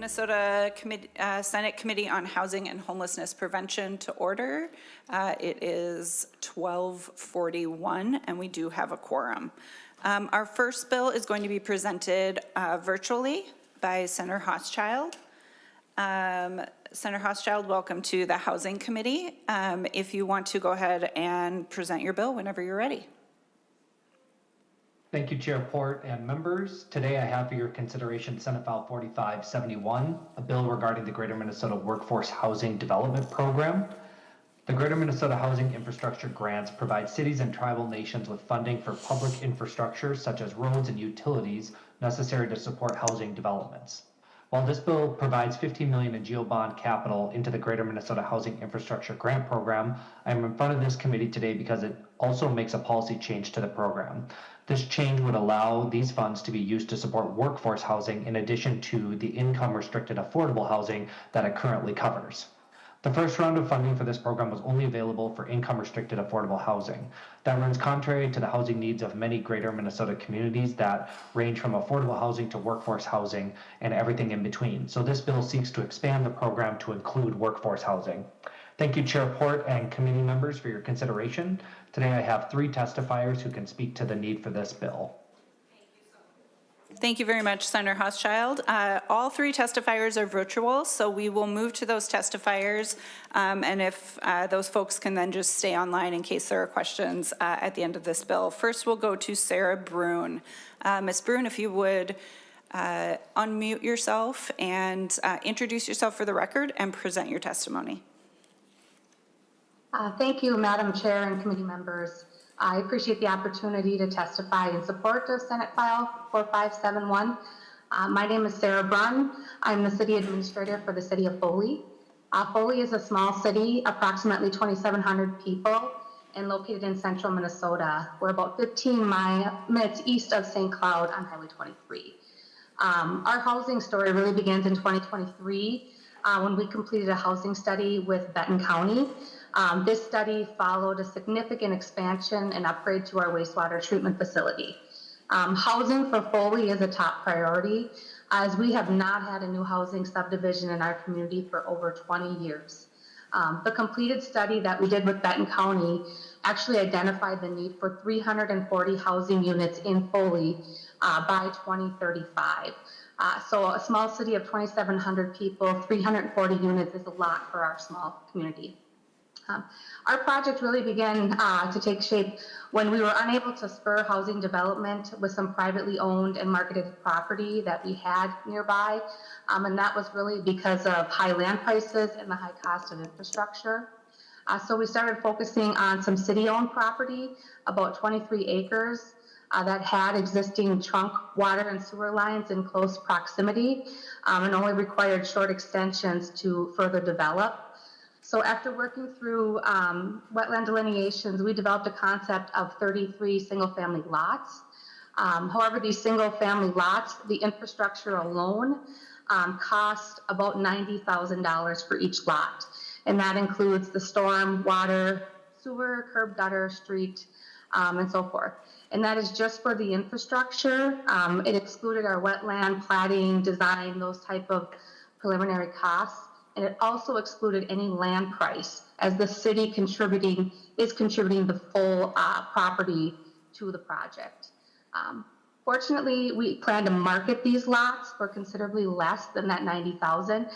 Minnesota Senate Committee on Housing and Homelessness Prevention to order. It is 12:41 and we do have a quorum. Our first bill is going to be presented virtually by Senator Hauschild. Senator Hauschild, welcome to the Housing Committee. If you want to go ahead and present your bill whenever you're ready. Thank you, Chair Port and members. Today I have for your consideration Senate File 4571, a bill regarding the Greater Minnesota Workforce Housing Development Program. The Greater Minnesota Housing Infrastructure Grants provide cities and tribal nations with funding for public infrastructure such as roads and utilities necessary to support housing developments. While this bill provides $15 million in GEO-bond capital into the Greater Minnesota Housing Infrastructure Grant Program, I am in front of this committee today because it also makes a policy change to the program. This change would allow these funds to be used to support workforce housing in addition to the income-restricted affordable housing that it currently covers. The first round of funding for this program was only available for income-restricted affordable housing. That runs contrary to the housing needs of many greater Minnesota communities that range from affordable housing to workforce housing and everything in between. So this bill seeks to expand the program to include workforce housing. Thank you, Chair Port and committee members, for your consideration. Today I have 3 testifiers who can speak to the need for this bill. Thank you very much, Senator Hauschild. All 3 testifiers are virtual, so we will move to those testifiers. And if those folks can then just stay online in case there are questions at the end of this bill. First, we'll go to Sarah Brune. Ms. Brune, if you would unmute yourself and introduce yourself for the record and present your testimony. Thank you, Madam Chair and committee members. I appreciate the opportunity to testify in support of Senate File 4571. My name is Sarah Brunn. I'm the City Administrator for the City of Foley. Foley is a small city, approximately 2,700 people, and located in central Minnesota. We're about 15 minutes east of St. Cloud on Highway 23. Our housing story really begins in 2023 when we completed a housing study with Benton County. This study followed a significant expansion and upgrade to our wastewater treatment facility. Housing for Foley is a top priority, as we have not had a new housing subdivision in our community for over 20 years. The completed study that we did with Benton County actually identified the need for 340 housing units in Foley by 2035. So a small city of 2,700 people, 340 units is a lot for our small community. Our project really began to take shape when we were unable to spur housing development with some privately owned and marketed property that we had nearby. And that was really because of high land prices and the high cost of infrastructure. So we started focusing on some city-owned property, about 23 acres, that had existing trunk water and sewer lines in close proximity and only required short extensions to further develop. So after working through wetland delineations, we developed a concept of 33 single-family lots. However, these single-family lots, the infrastructure alone cost about $90,000 for each lot. And that includes the storm, water, sewer, curb, gutter, street, and so forth. And that is just for the infrastructure. It excluded our wetland, plating, design, those type of preliminary costs. And it also excluded any land price, as the city is contributing the full property to the project. Fortunately, we plan to market these lots for considerably less than that $90,000,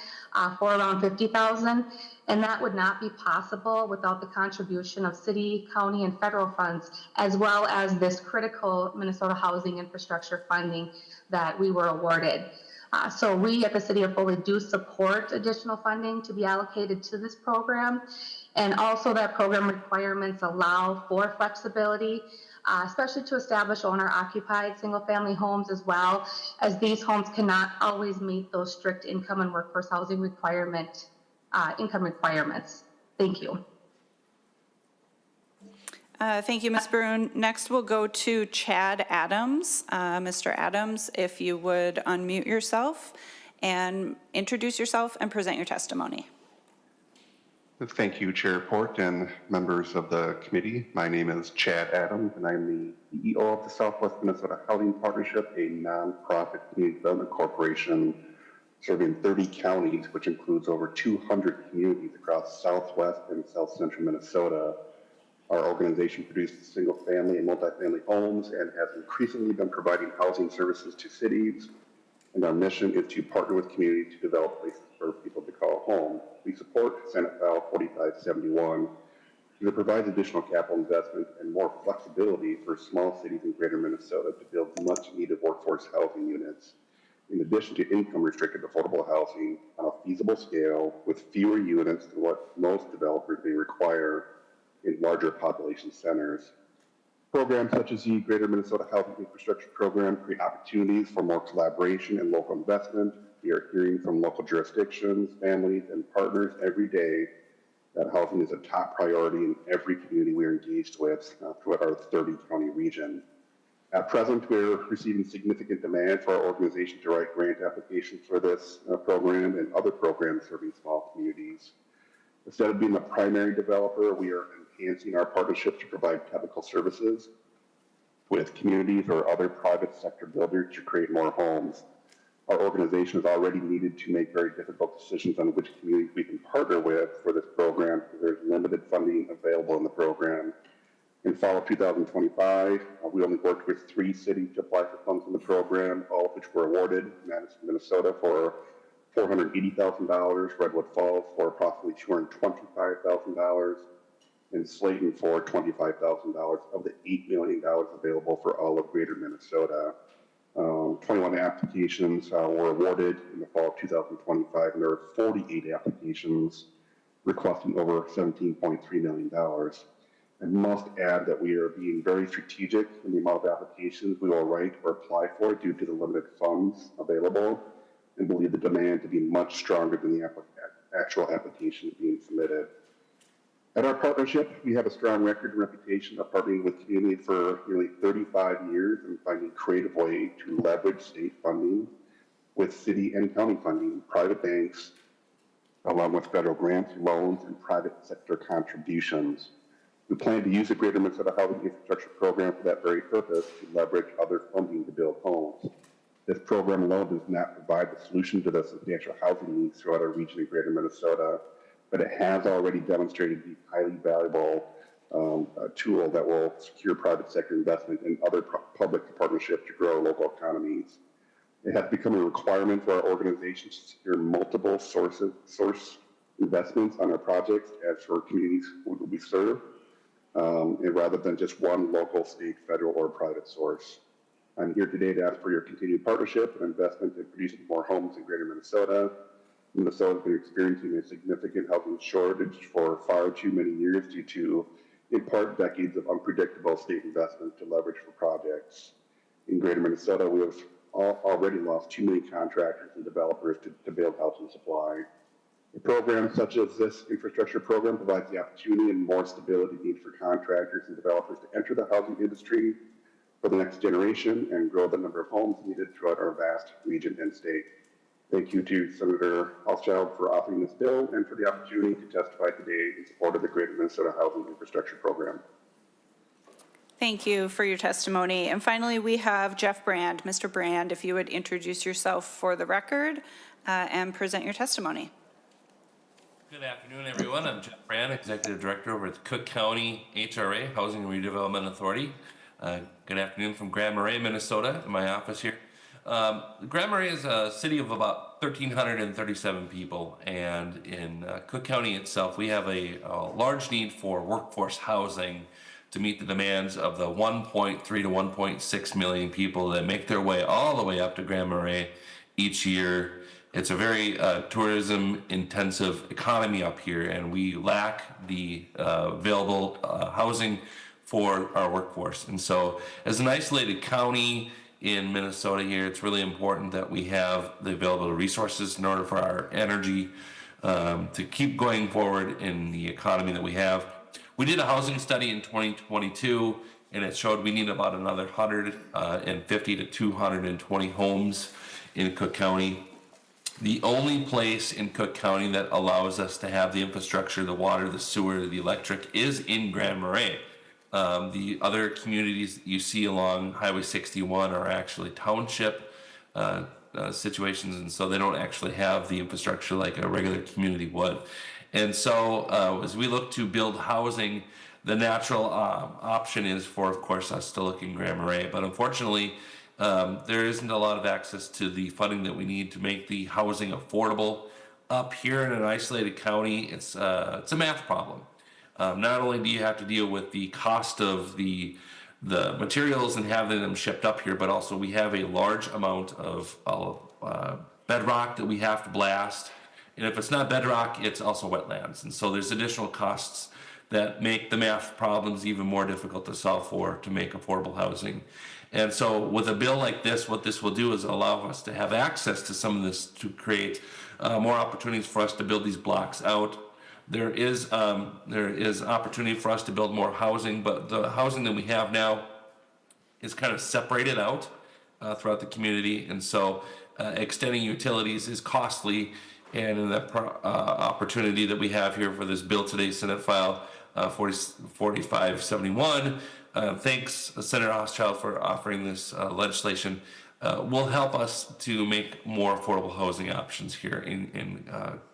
for around $50,000, and that would not be possible without the contribution of city, county, and federal funds, as well as this critical Minnesota housing infrastructure funding that we were awarded. So we at the City of Foley do support additional funding to be allocated to this program, and also that program requirements allow for flexibility, especially to establish owner-occupied single-family homes, as well as these homes cannot always meet those strict income and workforce housing income requirements. Thank you. Thank you, Ms. Brune. Next, we'll go to Chad Adams. Mr. Adams, if you would unmute yourself and introduce yourself and present your testimony. Thank you, Chair Port and members of the committee. My name is Chad Adams, and I'm the CEO of the Southwest Minnesota Housing Partnership, a nonprofit community development corporation serving 30 counties, which includes over 200 communities across southwest and south central Minnesota. Our organization produces single family and multifamily homes and has increasingly been providing housing services to cities. And our mission is to partner with communities to develop places for people to call home. We support Senate File 4571 because it provides additional capital investment and more flexibility for small cities in greater Minnesota to build much needed workforce housing units, in addition to income-restricted affordable housing on a feasible scale with fewer units than what most developers may require in larger population centers. Programs such as the Greater Minnesota Housing Infrastructure Program create opportunities for more collaboration and local investment. We are hearing from local jurisdictions, families, and partners every day that housing is a top priority in every community we are engaged with throughout our 30-county region. At present, we're receiving significant demand for our organization to write grant applications for this program and other programs serving small communities. Instead of being the primary developer, we are enhancing our partnership to provide technical services with communities or other private sector builders to create more homes. Our organization is already needed to make very difficult decisions on which communities we can partner with for this program because there's limited funding available in the program. In fall of 2025, we only worked with 3 cities to apply for funds in the program, all of which were awarded. Madison, Minnesota for $480,000, Redwood Falls for approximately $225,000, and Slayton for $25,000 of the $8 million available for all of greater Minnesota. 21 applications were awarded in the fall of 2025, and there were 48 applications requesting over $17.3 million. I must add that we are being very strategic in the amount of applications we will write or apply for due to the limited funds available, and believe the demand to be much stronger than the actual applications being submitted. At our partnership, we have a strong record and reputation of partnering with communities for nearly 35 years and finding creative ways to leverage state funding with city and county funding, private banks, along with federal grants, loans, and private sector contributions. We plan to use the Greater Minnesota Housing Infrastructure Program for that very purpose, to leverage other funding to build homes. This program alone does not provide the solution to the substantial housing needs throughout our region in greater Minnesota, but it has already demonstrated to be highly valuable tool that will secure private sector investment and other public partnerships to grow local economies. It has become a requirement for our organization to secure multiple source investments on our projects as for communities we serve, and rather than just one local, state, federal, or private source. I'm here today to ask for your continued partnership and investment in producing more homes in greater Minnesota. Minnesota has been experiencing a significant housing shortage for far too many years due to, in part, decades of unpredictable state investment to leverage for projects. In greater Minnesota, we have already lost too many contractors and developers to build housing supply. A program such as this infrastructure program provides the opportunity and more stability needed for contractors and developers to enter the housing industry for the next generation and grow the number of homes needed throughout our vast region and state. Thank you to Senator Hauschild for authoring this bill and for the opportunity to testify today in support of the Greater Minnesota Housing Infrastructure Program. Thank you for your testimony. And finally, we have Jeff Brand. Mr. Brand, if you would introduce yourself for the record and present your testimony. Good afternoon, everyone. I'm Jeff Brand, Executive Director over at Cook County HRA, Housing and Redevelopment Authority. Good afternoon from Grand Marais, Minnesota, in my office here. Grand Marais is a city of about 1,337 people, and in Cook County itself, we have a large need for workforce housing to meet the demands of the 1.3 to 1.6 million people that make their way all the way up to Grand Marais each year. It's a very tourism-intensive economy up here, and we lack the available housing for our workforce. And so, as an isolated county in Minnesota here, it's really important that we have the available resources in order for our energy to keep going forward in the economy that we have. We did a housing study in 2022, and it showed we need about another 150 to 220 homes in Cook County. The only place in Cook County that allows us to have the infrastructure, the water, the sewer, the electric, is in Grand Marais. The other communities that you see along Highway 61 are actually township situations, and so they don't actually have the infrastructure like a regular community would. And so as we look to build housing, the natural option is for, of course, us to look in Grand Marais. But unfortunately, there isn't a lot of access to the funding that we need to make the housing affordable. Up here in an isolated county, it's a math problem. Not only do you have to deal with the cost of the materials and having them shipped up here, but also we have a large amount of bedrock that we have to blast. And if it's not bedrock, it's also wetlands. And so there's additional costs that make the math problems even more difficult to solve for to make affordable housing. And so with a bill like this, what this will do is allow us to have access to some of this to create more opportunities for us to build these blocks out. There is opportunity for us to build more housing, but the housing that we have now is kind of separated out throughout the community. And so extending utilities is costly. And in that opportunity that we have here for this bill today, Senate File 4571, thanks Senator Hauschild for offering this legislation, will help us to make more affordable housing options here in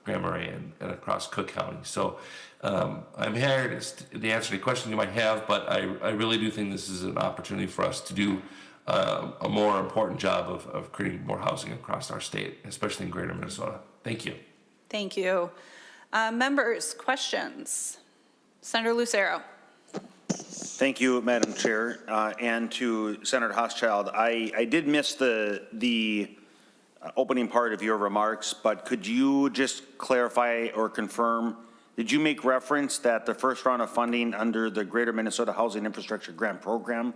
Grand Marais and across Cook County. So I'm here to answer any questions you might have, but I really do think this is an opportunity for us to do a more important job of creating more housing across our state, especially in greater Minnesota. Thank you. Thank you. Members, questions? Senator Lucero. Thank you, Madam Chair. And to Senator Hauschild, I did miss the opening part of your remarks, but could you just clarify or confirm, did you make reference that the first round of funding under the Greater Minnesota Housing Infrastructure Grant Program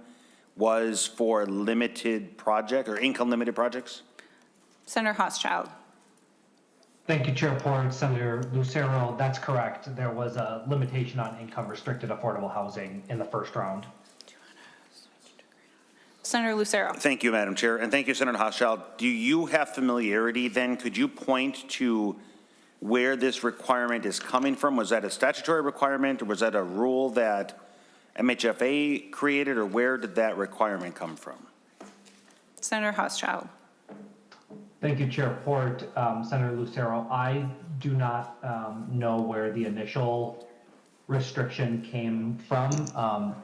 was for limited project or income limited projects? Senator Hauschild. Thank you, Chair Port. Senator Lucero, that's correct. There was a limitation on income restricted affordable housing in the first round. Senator Lucero. Thank you, Madam Chair. And thank you, Senator Hauschild. Do you have familiarity then? Could you point to where this requirement is coming from? Was that a statutory requirement, or was that a rule that MHFA created, or where did that requirement come from? Senator Hauschild. Thank you, Chair Port. Senator Lucero, I do not know where the initial restriction came from.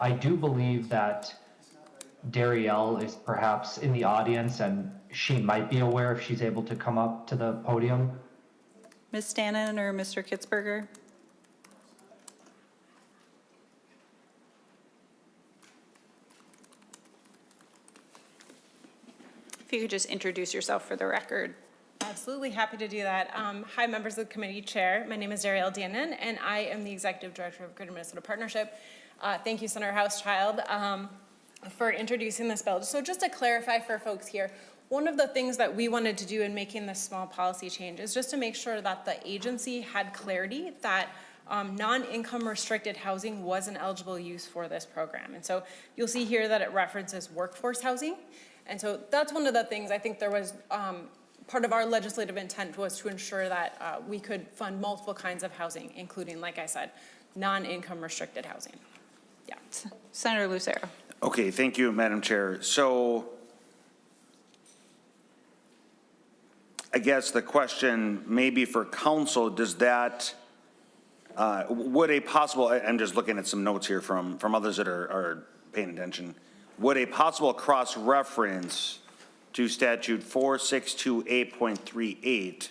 I do believe that Darielle is perhaps in the audience, and she might be aware if she's able to come up to the podium. Ms. Stannon or Mr. Kitzberger? If you could just introduce yourself for the record. Absolutely, happy to do that. Hi, members of the committee chair. My name is Darielle Dannon, and I am the executive director of Greater Minnesota Partnership. Thank you, Senator Hauschild, for introducing this bill. So just to clarify for folks here, one of the things that we wanted to do in making this small policy change is just to make sure that the agency had clarity that non-income restricted housing was an eligible use for this program. And so you'll see here that it references workforce housing. And so that's one of the things I think there was part of our legislative intent was to ensure that we could fund multiple kinds of housing, including, like I said, non-income restricted housing. Yeah. Senator Lucero. Okay, thank you, Madam Chair. So I guess the question maybe for council, does that, would a possible, I'm just looking at some notes here from others that are paying attention. Would a possible cross-reference to statute 4628.38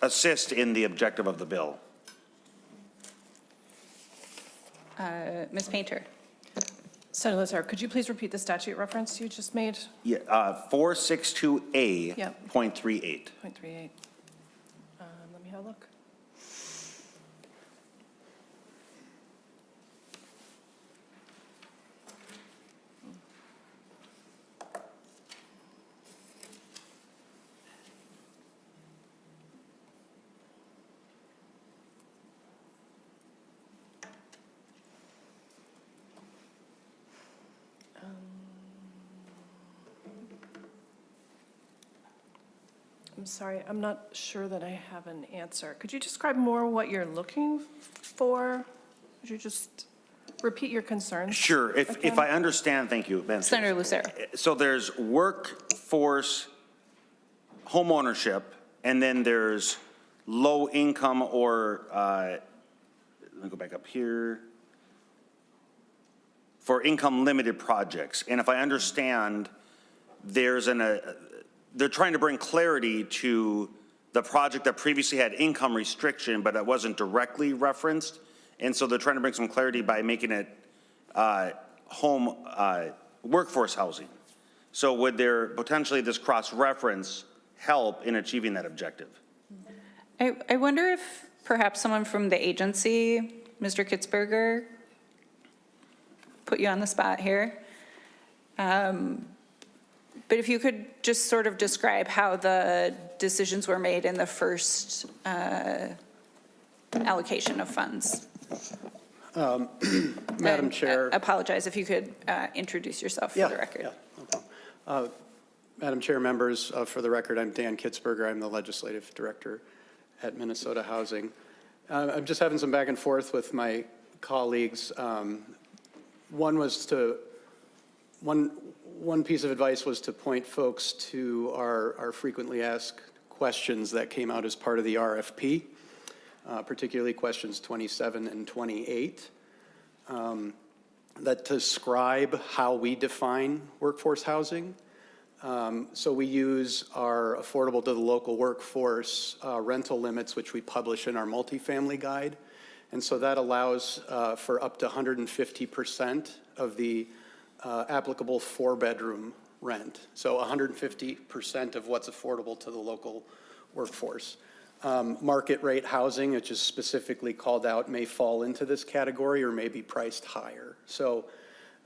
assist in the objective of the bill? Ms. Painter. Senator Lazar, could you please repeat the statute reference you just made? Yeah, 462A.38. Yep. 0.38. Let me have a look. I'm sorry, I'm not sure that I have an answer. Could you describe more what you're looking for? Could you just? repeat your concerns? Sure, if I understand, thank you, Madam Chair. Senator Lucero. So there's workforce homeownership, and then there's low income or, let me go back up here, for income limited projects. And if I understand, they're trying to bring clarity to the project that previously had income restriction, but it wasn't directly referenced. And so they're trying to bring some clarity by making it workforce housing. So would there potentially this cross-reference help in achieving that objective? I wonder if perhaps someone from the agency, Mr. Kitzberger, put you on the spot here. But if you could just sort of describe how the decisions were made in the first allocation of funds. Madam Chair. I apologize if you could introduce yourself for the record. Yeah, no problem. Madam Chair, members, for the record, I'm Dan Kitzberger. I'm the Legislative Director at Minnesota Housing. I'm just having some back and forth with my colleagues. One piece of advice was to point folks to our frequently asked questions that came out as part of the RFP, particularly questions 27 and 28, that describe how we define workforce housing. So we use our affordable to the local workforce rental limits, which we publish in our multifamily guide. And so that allows for up to 150% of the applicable 4-bedroom rent. So 150% of what's affordable to the local workforce. Market rate housing, which is specifically called out, may fall into this category or may be priced higher. So,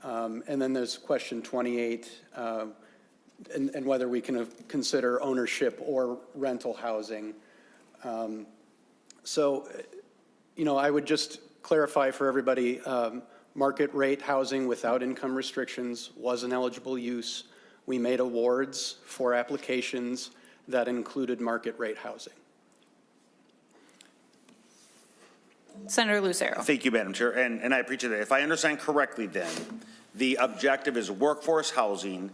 and then there's question 28, and whether we can consider ownership or rental housing. So, you know, I would just clarify for everybody, market rate housing without income restrictions was an eligible use. We made awards for applications that included market rate housing. Senator Lucero. Thank you, Madam Chair, and I appreciate that. If I understand correctly then, the objective is workforce housing.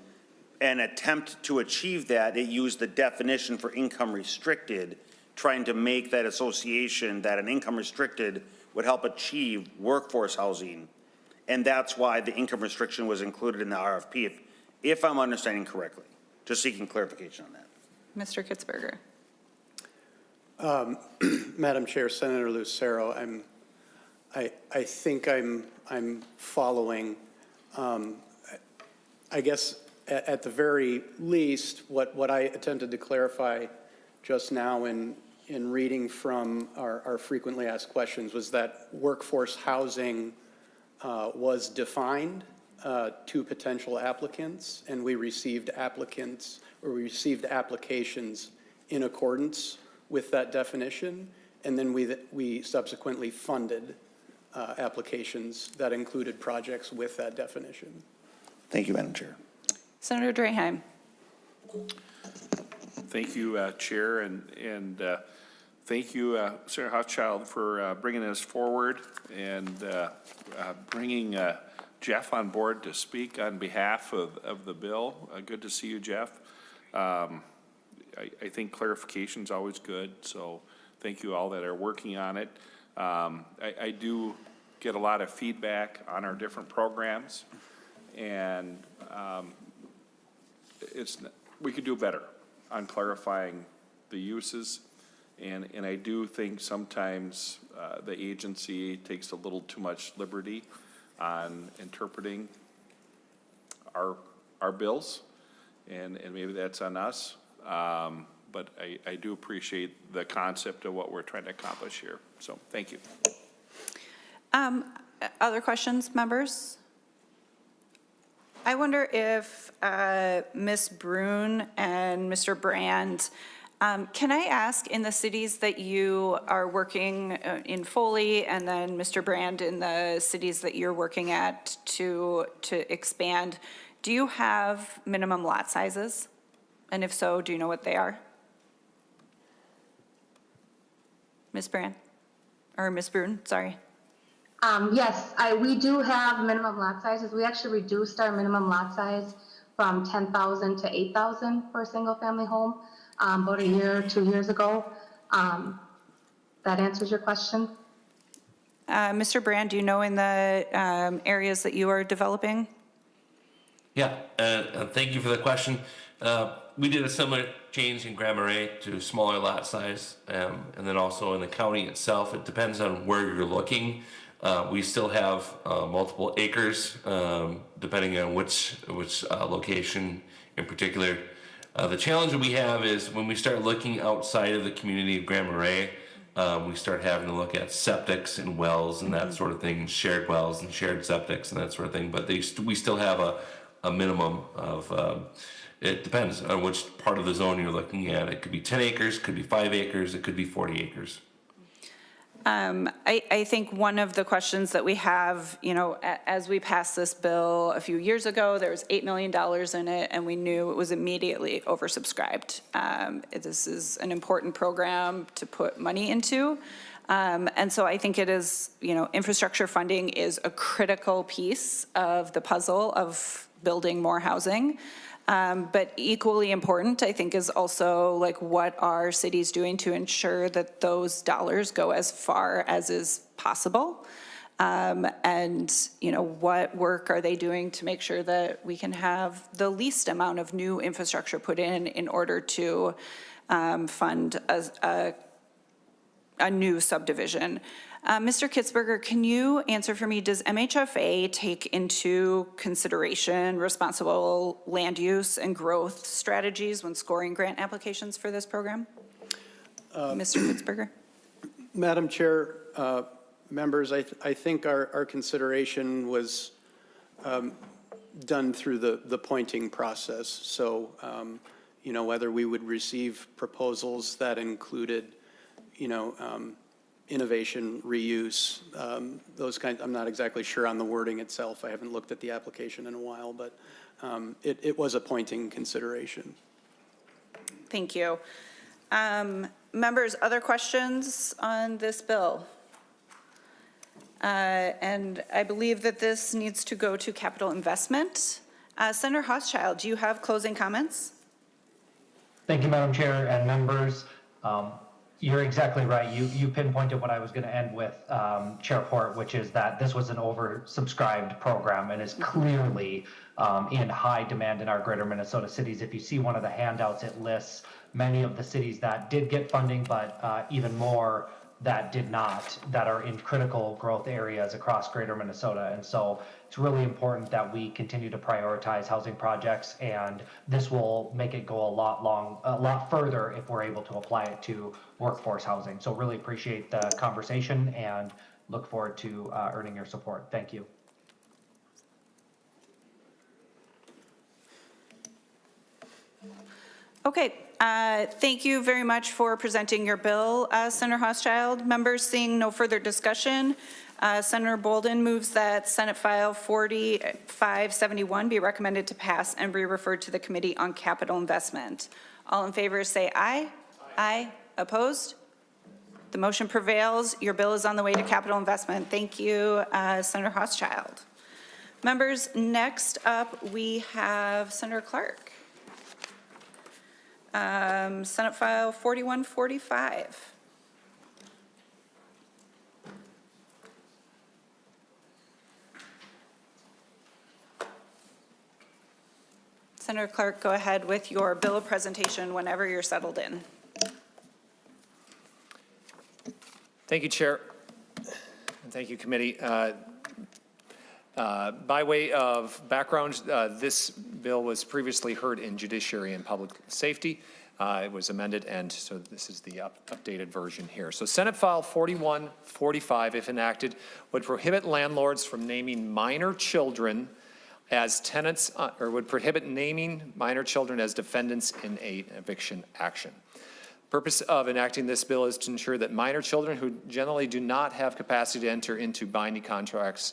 An attempt to achieve that, it used the definition for income restricted, trying to make that association that an income restricted would help achieve workforce housing. And that's why the income restriction was included in the RFP, if I'm understanding correctly. Just seeking clarification on that. Mr. Kitzberger. Madam Chair, Senator Lucero, I think I'm following. I guess at the very least, what I attempted to clarify just now in reading from our frequently asked questions was that workforce housing was defined to potential applicants, and we received applications in accordance with that definition, and then we subsequently funded applications that included projects with that definition. Thank you, Madam Chair. Senator Draheim. Thank you, Chair, and thank you, Senator Hauschild, for bringing this forward and bringing Jeff on board to speak on behalf of the bill. Good to see you, Jeff. I think clarification is always good, so thank you all that are working on it. I do get a lot of feedback on our different programs, and we could do better on clarifying the uses, and I do think sometimes the agency takes a little too much liberty on interpreting our bills, and maybe that's on us. But I do appreciate the concept of what we're trying to accomplish here. So thank you. Other questions, members? I wonder if Ms. Brune and Mr. Brand, can I ask, in the cities that you are working in Foley, and then Mr. Brand in the cities that you're working at to expand, do you have minimum lot sizes? And if so, do you know what they are? Ms. Brand, or Ms. Brune, sorry. Yes, we do have minimum lot sizes. We actually reduced our minimum lot size from 10,000 to 8,000 for a single family home about a year, 2 years ago. That answers your question? Mr. Brand, do you know in the areas that you are developing? Yeah, thank you for the question. We did a similar change in Grand Marais to smaller lot size, and then also in the county itself, it depends on where you're looking. We still have multiple acres, depending on which location in particular. The challenge that we have is when we start looking outside of the community of Grand Marais, we start having to look at septics and wells and that sort of thing, shared wells and shared septics and that sort of thing. But we still have a minimum of, it depends on which part of the zone you're looking at. It could be 10 acres, could be 5 acres, it could be 40 acres. I think one of the questions that we have, as we passed this bill a few years ago, there was $8 million in it, and we knew it was immediately oversubscribed. This is an important program to put money into. And so I think it is, infrastructure funding is a critical piece of the puzzle of building more housing. But equally important, I think, is also like what are cities doing to ensure that those dollars go as far as is possible? And, what work are they doing to make sure that we can have the least amount of new infrastructure put in order to fund a new subdivision? Mr. Kitzberger, can you answer for me, does MHFA take into consideration responsible land use and growth strategies when scoring grant applications for this program? Mr. Kitzberger? Madam Chair, members, I think our consideration was done through the pointing process. So, whether we would receive proposals that included, innovation, reuse, those kinds. I'm not exactly sure on the wording itself. I haven't looked at the application in a while, but it was a pointing consideration. Thank you. Members, other questions on this bill? And I believe that this needs to go to capital investment. Senator Hauschild, do you have closing comments? Thank you, Madam Chair and members. You're exactly right. You pinpointed what I was going to end with, Chair Port, which is that this was an oversubscribed program and is clearly in high demand in our greater Minnesota cities. If you see one of the handouts, it lists many of the cities that did get funding, but even more that did not, that are in critical growth areas across greater Minnesota. And so it's really important that we continue to prioritize housing projects, and this will make it go a lot further if we're able to apply it to workforce housing. So really appreciate the conversation and look forward to earning your support. Thank you. Okay, thank you very much for presenting your bill, Senator Hauschild. Members, seeing no further discussion, Senator Bolden moves that Senate File 4571 be recommended to pass and be referred to the Committee on Capital Investment. All in favor say aye. Aye. Opposed? The motion prevails. Your bill is on the way to capital investment. Thank you, Senator Hauschild. Members, next up we have Senator Clark. Senate File 4145. Senator Clark, go ahead with your bill presentation whenever you're settled in. Thank you, Chair, and thank you, Committee. By way of background, this bill was previously heard in Judiciary and Public Safety. It was amended, and so this is the updated version here. So Senate File 4145, if enacted, would prohibit landlords from naming minor children as tenants, or would prohibit naming minor children as defendants in an eviction action. Purpose of enacting this bill is to ensure that minor children who generally do not have capacity to enter into binding contracts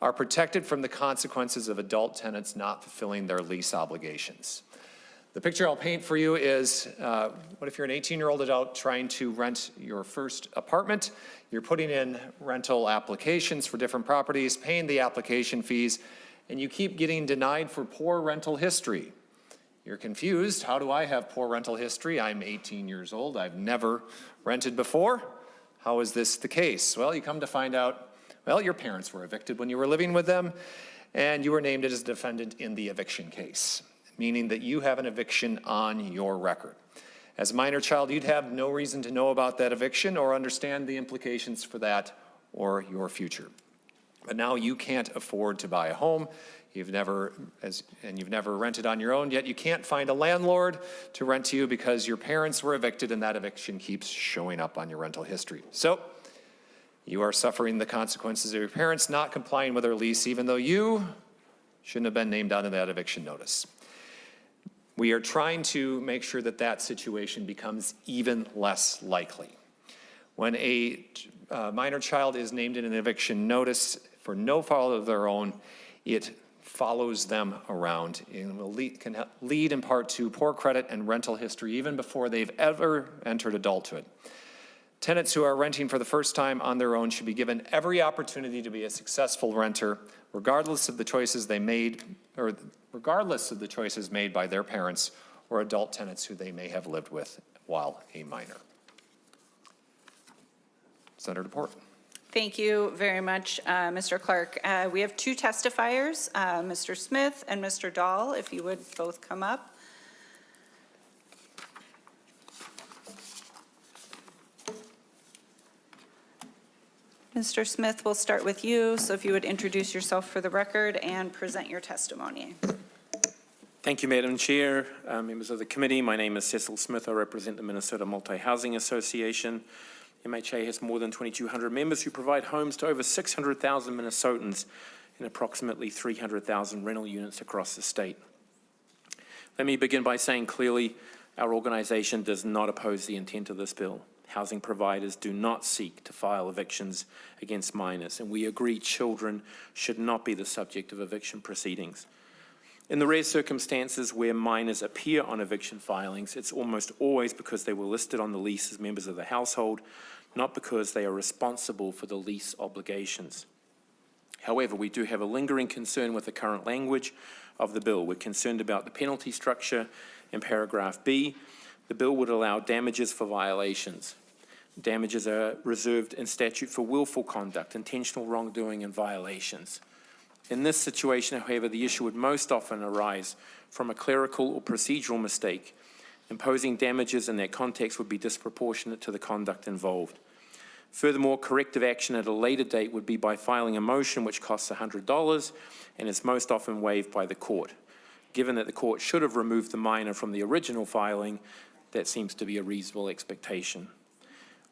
are protected from the consequences of adult tenants not fulfilling their lease obligations. The picture I'll paint for you is, what if you're an 18-year-old adult trying to rent your first apartment? You're putting in rental applications for different properties, paying the application fees, and you keep getting denied for poor rental history. You're confused. How do I have poor rental history? I'm 18 years old. I've never rented before. How is this the case? Well, you come to find out, well, your parents were evicted when you were living with them, and you were named as a defendant in the eviction case, meaning that you have an eviction on your record. As a minor child, you'd have no reason to know about that eviction or understand the implications for that or your future. But now you can't afford to buy a home. You've never rented on your own, yet you can't find a landlord to rent to you because your parents were evicted and that eviction keeps showing up on your rental history. So you are suffering the consequences of your parents not complying with their lease, even though you shouldn't have been named onto that eviction notice. We are trying to make sure that that situation becomes even less likely. When a minor child is named in an eviction notice for no fault of their own, it follows them around and can lead in part to poor credit and rental history even before they've ever entered adulthood. Tenants who are renting for the first time on their own should be given every opportunity to be a successful renter, regardless of the choices they made, or regardless of the choices made by their parents or adult tenants who they may have lived with while a minor. Senator DePort. Thank you very much, Mr. Clark. We have two testifiers, Mr. Smith and Mr. Dahl, if you would both come up. Mr. Smith, we'll start with you, so if you would introduce yourself for the record and present your testimony. Thank you, Madam Chair. Members of the committee, my name is Cecil Smith. I represent the Minnesota Multi-Housing Association. MHA has more than 2,200 members who provide homes to over 600,000 Minnesotans in approximately 300,000 rental units across the state. Let me begin by saying clearly, our organization does not oppose the intent of this bill. Housing providers do not seek to file evictions against minors, and we agree children should not be the subject of eviction proceedings. In the rare circumstances where minors appear on eviction filings, it's almost always because they were listed on the lease as members of the household, not because they are responsible for the lease obligations. However, we do have a lingering concern with the current language of the bill. We're concerned about the penalty structure in paragraph B. The bill would allow damages for violations. Damages are reserved in statute for willful conduct, intentional wrongdoing, and violations. In this situation, however, the issue would most often arise from a clerical or procedural mistake. Imposing damages in that context would be disproportionate to the conduct involved. Furthermore, corrective action at a later date would be by filing a motion which costs $100 and is most often waived by the court. Given that the court should have removed the minor from the original filing, that seems to be a reasonable expectation.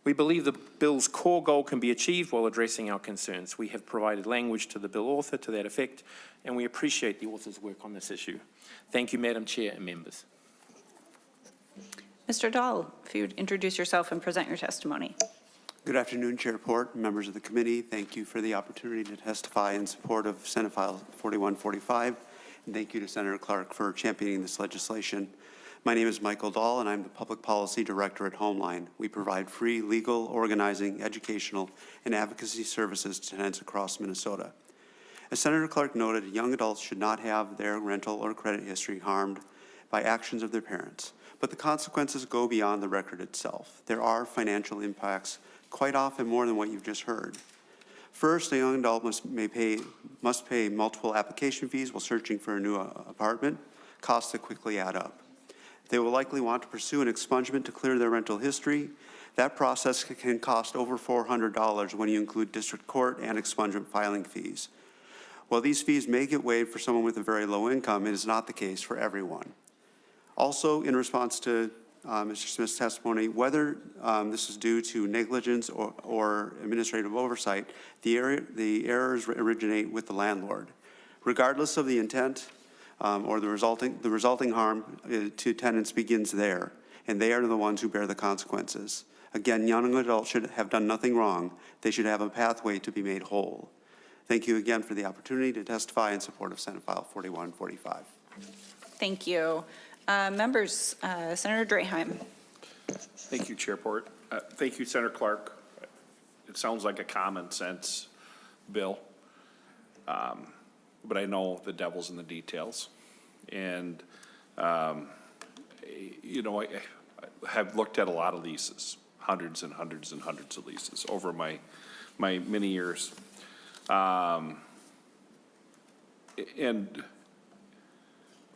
We believe the bill's core goal can be achieved while addressing our concerns. We have provided language to the bill author to that effect, and we appreciate the author's work on this issue. Thank you, Madam Chair and members. Mr. Dahl, if you would introduce yourself and present your testimony. Good afternoon, Chair Port, members of the committee. Thank you for the opportunity to testify in support of Senate File 4145, and thank you to Senator Clark for championing this legislation. My name is Michael Dahl, and I'm the Public Policy Director at Homeline. We provide free legal, organizing, educational, and advocacy services to tenants across Minnesota. As Senator Clark noted, young adults should not have their rental or credit history harmed by actions of their parents, but the consequences go beyond the record itself. There are financial impacts, quite often more than what you've just heard. First, a young adult must pay multiple application fees while searching for a new apartment. Costs that quickly add up. They will likely want to pursue an expungement to clear their rental history. That process can cost over $400 when you include district court and expungement filing fees. While these fees may get waived for someone with a very low income, it is not the case for everyone. Also, in response to Mr. Smith's testimony, whether this is due to negligence or administrative oversight, the errors originate with the landlord. Regardless of the intent, or the resulting harm to tenants begins there, and they are the ones who bear the consequences. Again, young adults should have done nothing wrong. They should have a pathway to be made whole. Thank you again for the opportunity to testify in support of Senate File 4145. Thank you. Members, Senator Draheim. Thank you, Chairport. Thank you, Senator Clark. It sounds like a common sense bill, but I know the devil's in the details. And, you know, I have looked at a lot of leases, hundreds and hundreds and hundreds of leases over my many years. And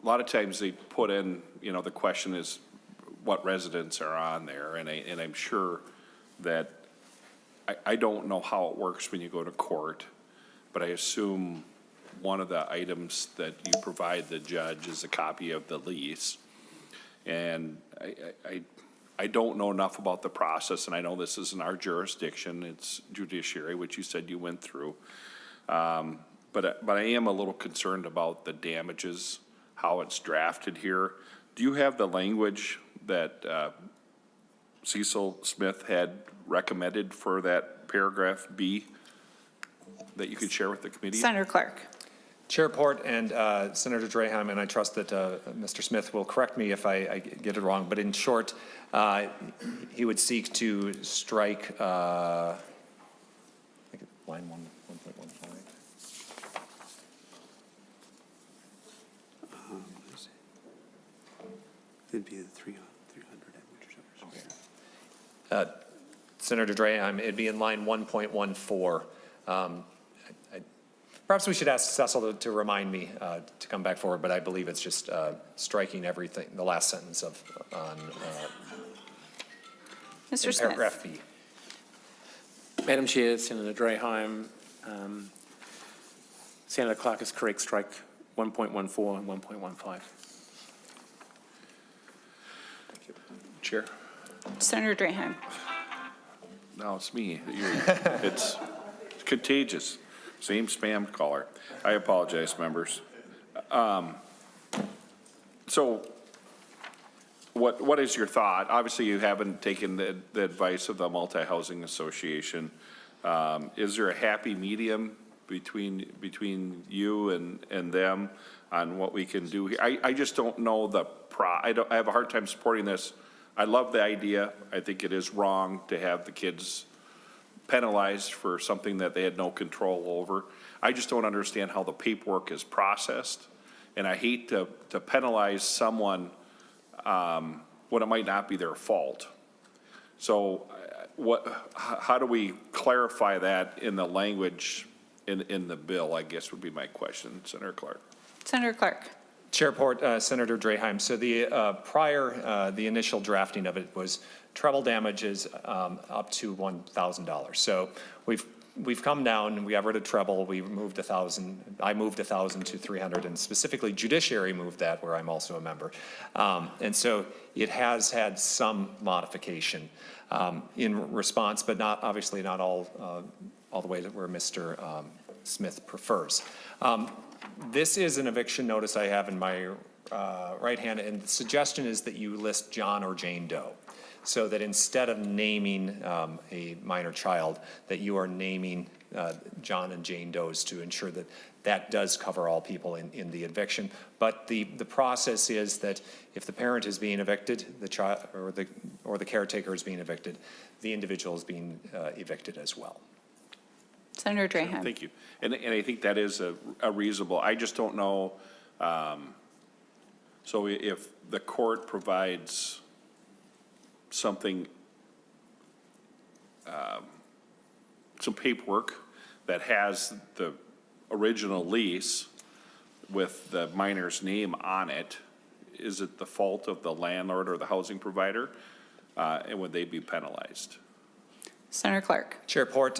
a lot of times they put in, you know, the question is what residents are on there. And I'm sure that, I don't know how it works when you go to court, but I assume one of the items that you provide the judge is a copy of the lease. And I don't know enough about the process, and I know this isn't our jurisdiction, it's judiciary, which you said you went through. But I am a little concerned about the damages, how it's drafted here. Do you have the language that Cecil Smith had recommended for that paragraph B that you could share with the committee? Senator Clark. Chairport and Senator Draheim, and I trust that Mr. Smith will correct me if I get it wrong, but in short, he would seek to strike I think line 1.15. It'd be the 300. Senator Draheim, it'd be in line 1.14. Perhaps we should ask Cecil to remind me to come back forward, but I believe it's just striking everything, the last sentence of on Mr. Smith. paragraph B. Madam Chair, Senator Draheim, Senator Clark is correct, strike 1.14 and 1.15. Chair? Senator Draheim. No, it's me. It's contagious. Same spam caller. I apologize, members. So what is your thought? Obviously, you haven't taken the advice of the Multi-Housing Association. Is there a happy medium between you and them on what we can do here? I just don't know I have a hard time supporting this. I love the idea. I think it is wrong to have the kids penalized for something that they had no control over. I just don't understand how the paperwork is processed, and I hate to penalize someone when it might not be their fault. So how do we clarify that in the language in the bill, I guess would be my question, Senator Clark. Senator Clark. Chairport, Senator Draheim. So the the initial drafting of it was treble damages up to $1,000. So we've come down and we got rid of treble. We moved 1,000. I moved 1,000 to 300, and specifically judiciary moved that, where I'm also a member. And so it has had some modification in response, but obviously not all the way that where Mr. Smith prefers. This is an eviction notice I have in my right hand, and the suggestion is that you list John or Jane Doe, so that instead of naming a minor child, that you are naming John and Jane Does to ensure that that does cover all people in the eviction. But the process is that if the parent is being evicted, the child or the caretaker is being evicted, the individual is being evicted as well. Senator Draheim. Thank you. And I think that is a reasonable, I just don't know. So if the court provides something, some paperwork that has the original lease with the minor's name on it, is it the fault of the landlord or the housing provider? And would they be penalized? Senator Clark. Chairport,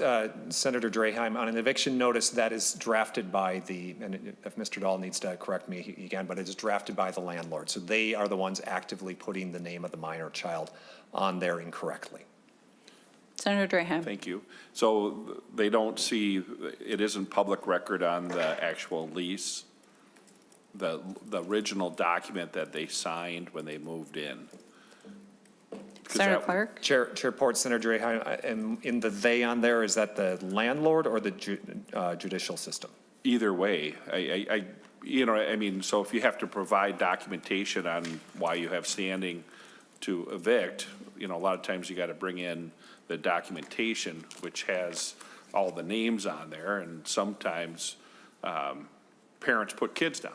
Senator Draheim, on an eviction notice that is drafted by and if Mr. Dahl needs to correct me, he can, but it is drafted by the landlord. So they are the ones actively putting the name of the minor child on there incorrectly. Senator Draheim. Thank you. So they don't see, it isn't public record on the actual lease, the original document that they signed when they moved in? Senator Clark. Chairport, Senator Draheim, and in the they on there, is that the landlord or the judicial system? Either way, you know, I mean, so if you have to provide documentation on why you have standing to evict, you know, a lot of times you got to bring in the documentation, which has all the names on there, and sometimes parents put kids down.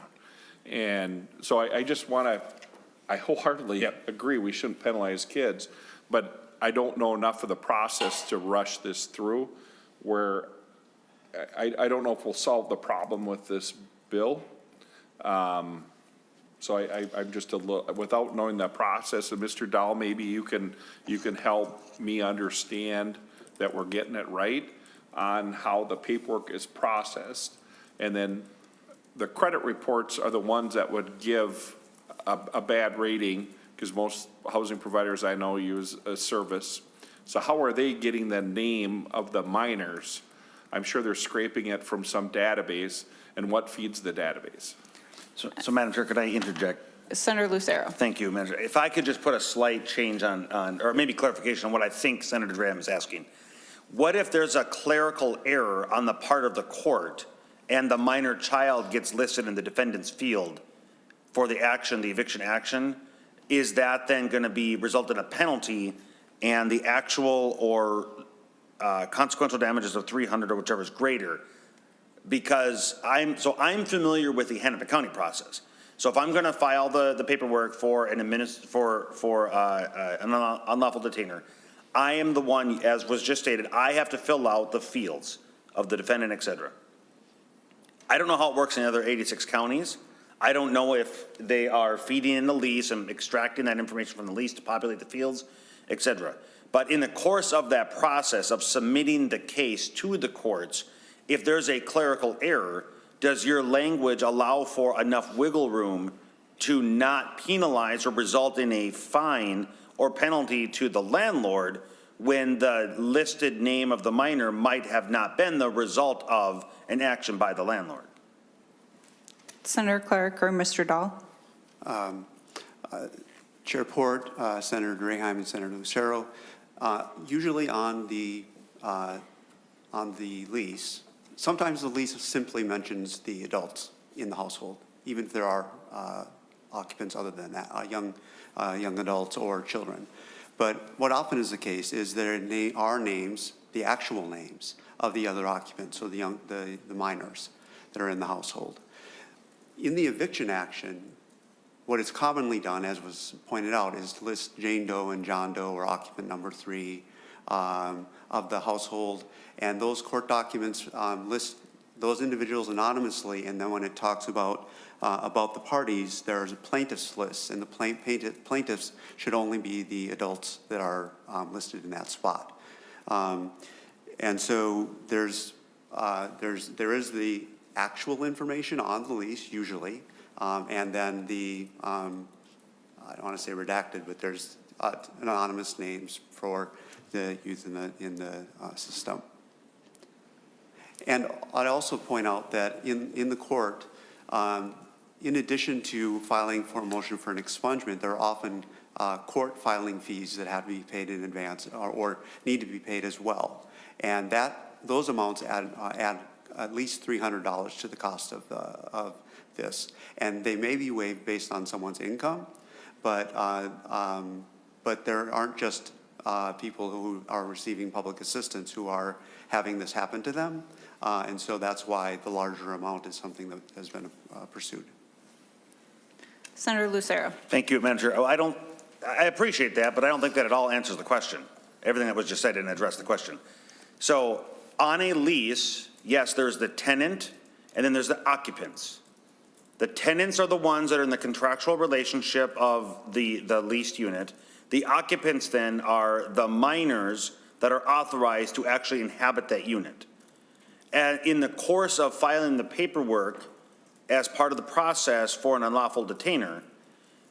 And so I just want to, I wholeheartedly agree we shouldn't penalize kids, but I don't know enough of the process to rush this through, where I don't know if we'll solve the problem with this bill. So I'm just a little, without knowing the process, and Mr. Dahl, maybe you can help me understand that we're getting it right on how the paperwork is processed. And then the credit reports are the ones that would give a bad rating, because most housing providers I know use a service. So how are they getting the name of the minors? I'm sure they're scraping it from some database, and what feeds the database? So Madam Chair, could I interject? Senator Lucero. Thank you, Manager. If I could just put a slight change on, or maybe clarification on what I think Senator Graham is asking. What if there's a clerical error on the part of the court and the minor child gets listed in the defendant's field for the action, the eviction action? Is that then going to be result in a penalty, and the actual or consequential damages of 300 or whichever is greater? Because I'm familiar with the Hennepin County process. So if I'm going to file the paperwork for an unlawful detainer, I am the one, as was just stated, I have to fill out the fields of the defendant, et cetera. I don't know how it works in the other 86 counties. I don't know if they are feeding in the lease and extracting that information from the lease to populate the fields, et cetera. But in the course of that process of submitting the case to the courts, if there's a clerical error, does your language allow for enough wiggle room to not penalize or result in a fine or penalty to the landlord when the listed name of the minor might have not been the result of an action by the landlord? Senator Clark or Mr. Dahl? Chair Port, Senator Draheim, and Senator Lucero, usually on the lease, sometimes the lease simply mentions the adults in the household, even if there are occupants other than that, young adults or children. But what often is the case is there are names, the actual names of the other occupants, so the minors that are in the household. In the eviction action, what is commonly done, as was pointed out, is to list Jane Doe and John Doe, or occupant number 3 of the household, and those court documents list those individuals anonymously. And then when it talks about the parties, there's a plaintiff's list, and the plaintiffs should only be the adults that are listed in that spot. And so there is the actual information on the lease usually, and then the I don't want to say redacted, but there's anonymous names for the youth in the system. And I'd also point out that in the court, in addition to filing for a motion for an expungement, there are often court filing fees that have to be paid in advance or need to be paid as well. And those amounts add at least $300 to the cost of this. And they may be waived based on someone's income, but there aren't just people who are receiving public assistance who are having this happen to them. And so that's why the larger amount is something that has been pursued. Senator Lucero. Thank you, Manager. I appreciate that, but I don't think that at all answers the question. Everything that was just said didn't address the question. So on a lease, yes, there's the tenant, and then there's the occupants. The tenants are the ones that are in the contractual relationship of the leased unit. The occupants then are the minors that are authorized to actually inhabit that unit. And in the course of filing the paperwork as part of the process for an unlawful detainer,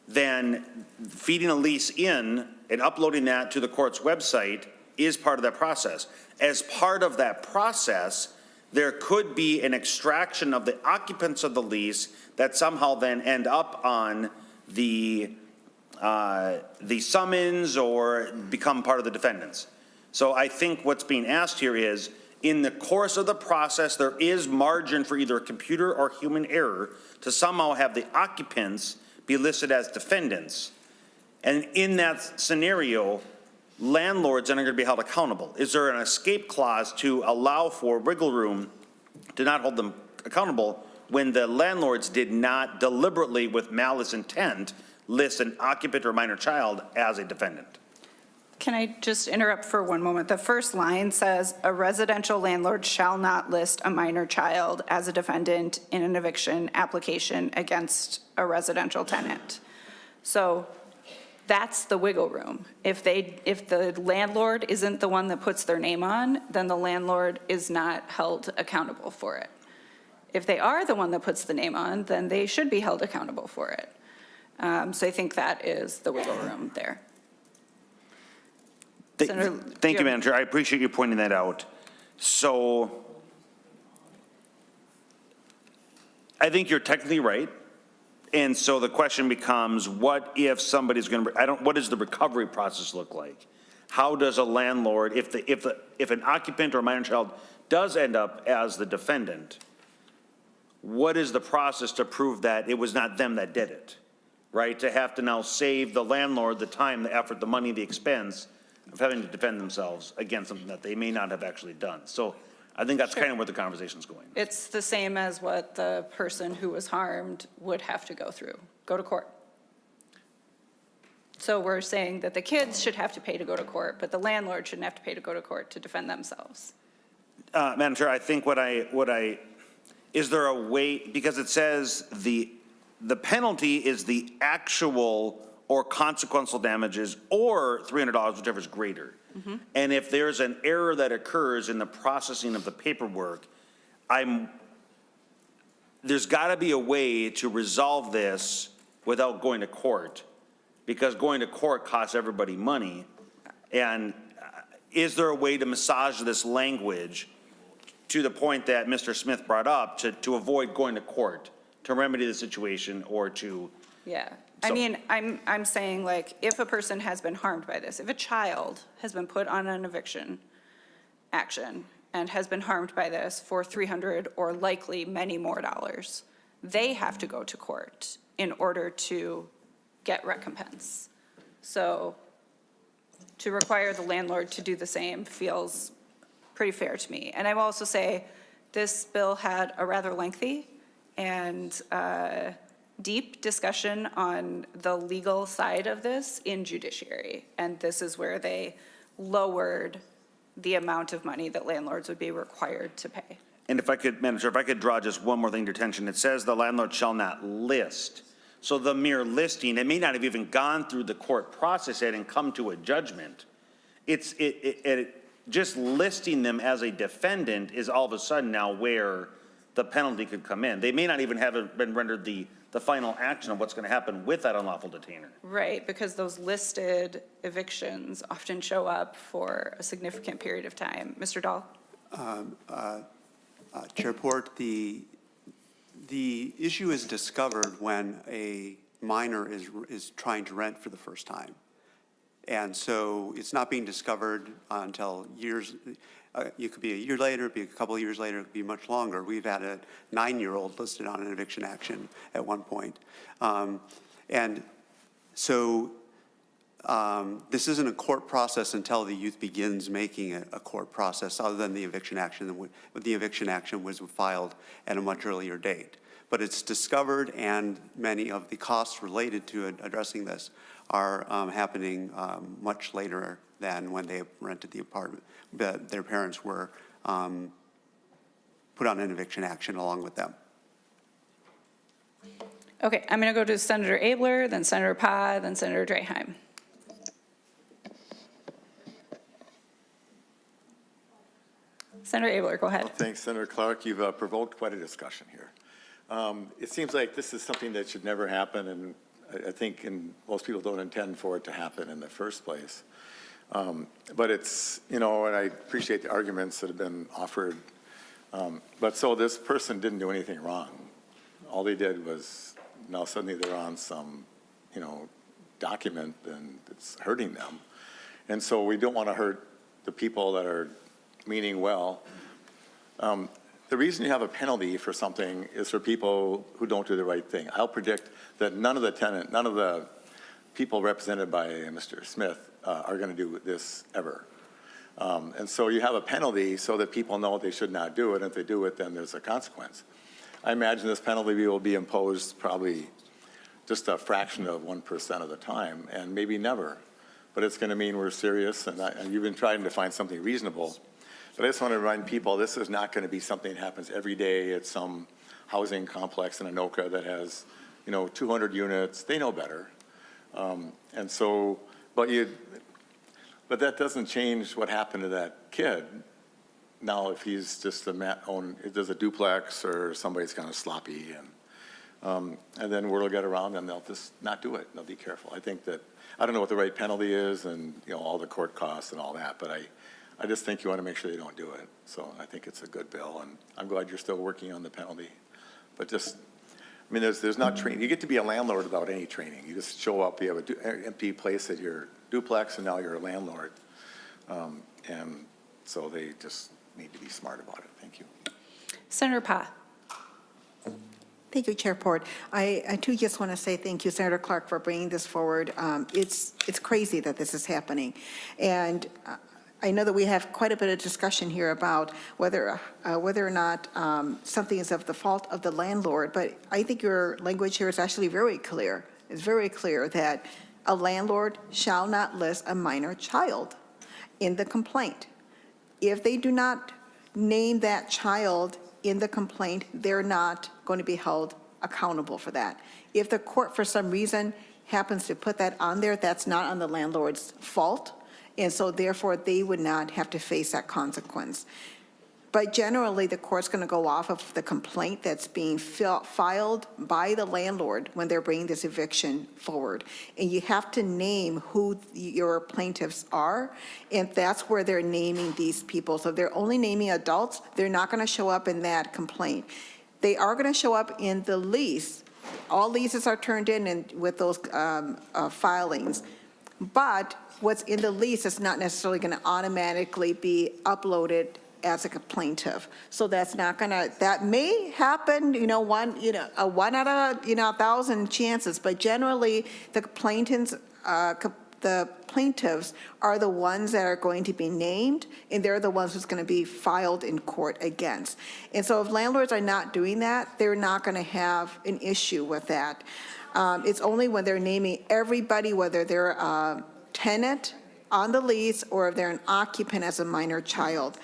then feeding a lease in and uploading that to the court's website is part of that process. As part of that process, there could be an extraction of the occupants of the lease that somehow then end up on the summons or become part of the defendants. So I think what's being asked here is in the course of the process, there is margin for either a computer or human error to somehow have the occupants be listed as defendants. And in that scenario, landlords are going to be held accountable. Is there an escape clause to allow for wiggle room to not hold them accountable when the landlords did not deliberately, with malice intent, list an occupant or minor child as a defendant? Can I just interrupt for one moment? The first line says, a residential landlord shall not list a minor child as a defendant in an eviction application against a residential tenant. So that's the wiggle room. If the landlord isn't the one that puts their name on, then the landlord is not held accountable for it. If they are the one that puts the name on, then they should be held accountable for it. So I think that is the wiggle room there. Thank you, Manager. I appreciate you pointing that out. So I think you're technically right. And so the question becomes, what if somebody's going to, what does the recovery process look like? How does a landlord, if an occupant or a minor child does end up as the defendant, what is the process to prove that it was not them that did it, right? To have to now save the landlord the time, the effort, the money, the expense of having to defend themselves against something that they may not have actually done. So I think that's kind of where the conversation's going. It's the same as what the person who was harmed would have to go through, go to court. So we're saying that the kids should have to pay to go to court, but the landlord shouldn't have to pay to go to court to defend themselves. Madam Chair, I think is there a way, because it says the penalty is the actual or consequential damages or $300, whichever is greater. Mm-hmm. And if there's an error that occurs in the processing of the paperwork, there's got to be a way to resolve this without going to court, because going to court costs everybody money. And is there a way to massage this language to the point that Mr. Smith brought up to avoid going to court, to remedy the situation or to? Yeah. I mean, I'm saying, like, if a person has been harmed by this, if a child has been put on an eviction action and has been harmed by this for $300 or likely many more dollars, they have to go to court in order to get recompense. So to require the landlord to do the same feels pretty fair to me. And I will also say this bill had a rather lengthy and deep discussion on the legal side of this in judiciary. And this is where they lowered the amount of money that landlords would be required to pay. And if I could, Manager, if I could draw just one more thing to attention, it says the landlord shall not list. So the mere listing, it may not have even gone through the court process yet and come to a judgment. Just listing them as a defendant is all of a sudden now where the penalty could come in. They may not even have been rendered the final action of what's going to happen with that unlawful detainer. Right, because those listed evictions often show up for a significant period of time. Mr. Dahl? Chair Port, the issue is discovered when a minor is trying to rent for the first time. And so it's not being discovered until years. It could be a year later, it could be a couple of years later, it could be much longer. We've had a 9-year-old listed on an eviction action at one point. And so this isn't a court process until the youth begins making a court process, other than the eviction action. The eviction action was filed at a much earlier date. But it's discovered, and many of the costs related to addressing this are happening much later than when they rented the apartment. But their parents were put on an eviction action along with them. Okay, I'm going to go to Senator Abler, then Senator Pah, then Senator Draheim. Senator Abler, go ahead. Well, thanks, Senator Clark. You've provoked quite a discussion here. It seems like this is something that should never happen, and I think most people don't intend for it to happen in the first place. But it's, and I appreciate the arguments that have been offered. But so this person didn't do anything wrong. All they did was, now suddenly they're on some, document, and it's hurting them. And so we don't want to hurt the people that are meaning well, The reason you have a penalty for something is for people who don't do the right thing. I'll predict that none of the people represented by Mr. Smith are going to do this ever. And so you have a penalty so that people know they should not do it. And if they do it, then there's a consequence. I imagine this penalty will be imposed probably just a fraction of 1% of the time, and maybe never. But it's going to mean we're serious, and you've been trying to find something reasonable. But I just want to remind people, this is not going to be something that happens every day at some housing complex in Anoka that has, 200 units. They know better. And so, but that doesn't change what happened to that kid. Now, if he's just does a duplex or somebody's kind of sloppy, and then word will get around and they'll just not do it. They'll be careful. I think that, I don't know what the right penalty is and, all the court costs and all that, but I just think you want to make sure they don't do it. So I think it's a good bill, and I'm glad you're still working on the penalty. But just, there's not training. You get to be a landlord without any training. You just show up, you have an empty place at your duplex, and now you're a landlord. And so they just need to be smart about it. Thank you. Senator Pa. Thank you, Chair Port. I too just want to say thank you, Senator Clark, for bringing this forward. It's crazy that this is happening. And I know that we have quite a bit of discussion here about whether or not something is of the fault of the landlord, but I think your language here is actually very clear. It's very clear that a landlord shall not list a minor child in the complaint. If they do not name that child in the complaint, they're not going to be held accountable for that. If the court, for some reason, happens to put that on there, that's not on the landlord's fault. And so therefore, they would not have to face that consequence. But generally, the court's going to go off of the complaint that's being filed by the landlord when they're bringing this eviction forward. And you have to name who your plaintiffs are, and that's where they're naming these people. So if they're only naming adults, they're not going to show up in that complaint. They are going to show up in the lease. All leases are turned in with those filings. But what's in the lease is not necessarily going to automatically be uploaded as a plaintiff. So that's not gonna, that may happen, one out of, 1,000 chances, but generally the plaintiffs are the ones that are going to be named, and they're the ones who's gonna be filed in court against. And so if landlords are not doing that, they're not gonna have an issue with that. It's only when they're naming everybody, whether they're a tenant on the lease or if they're an occupant as a minor child.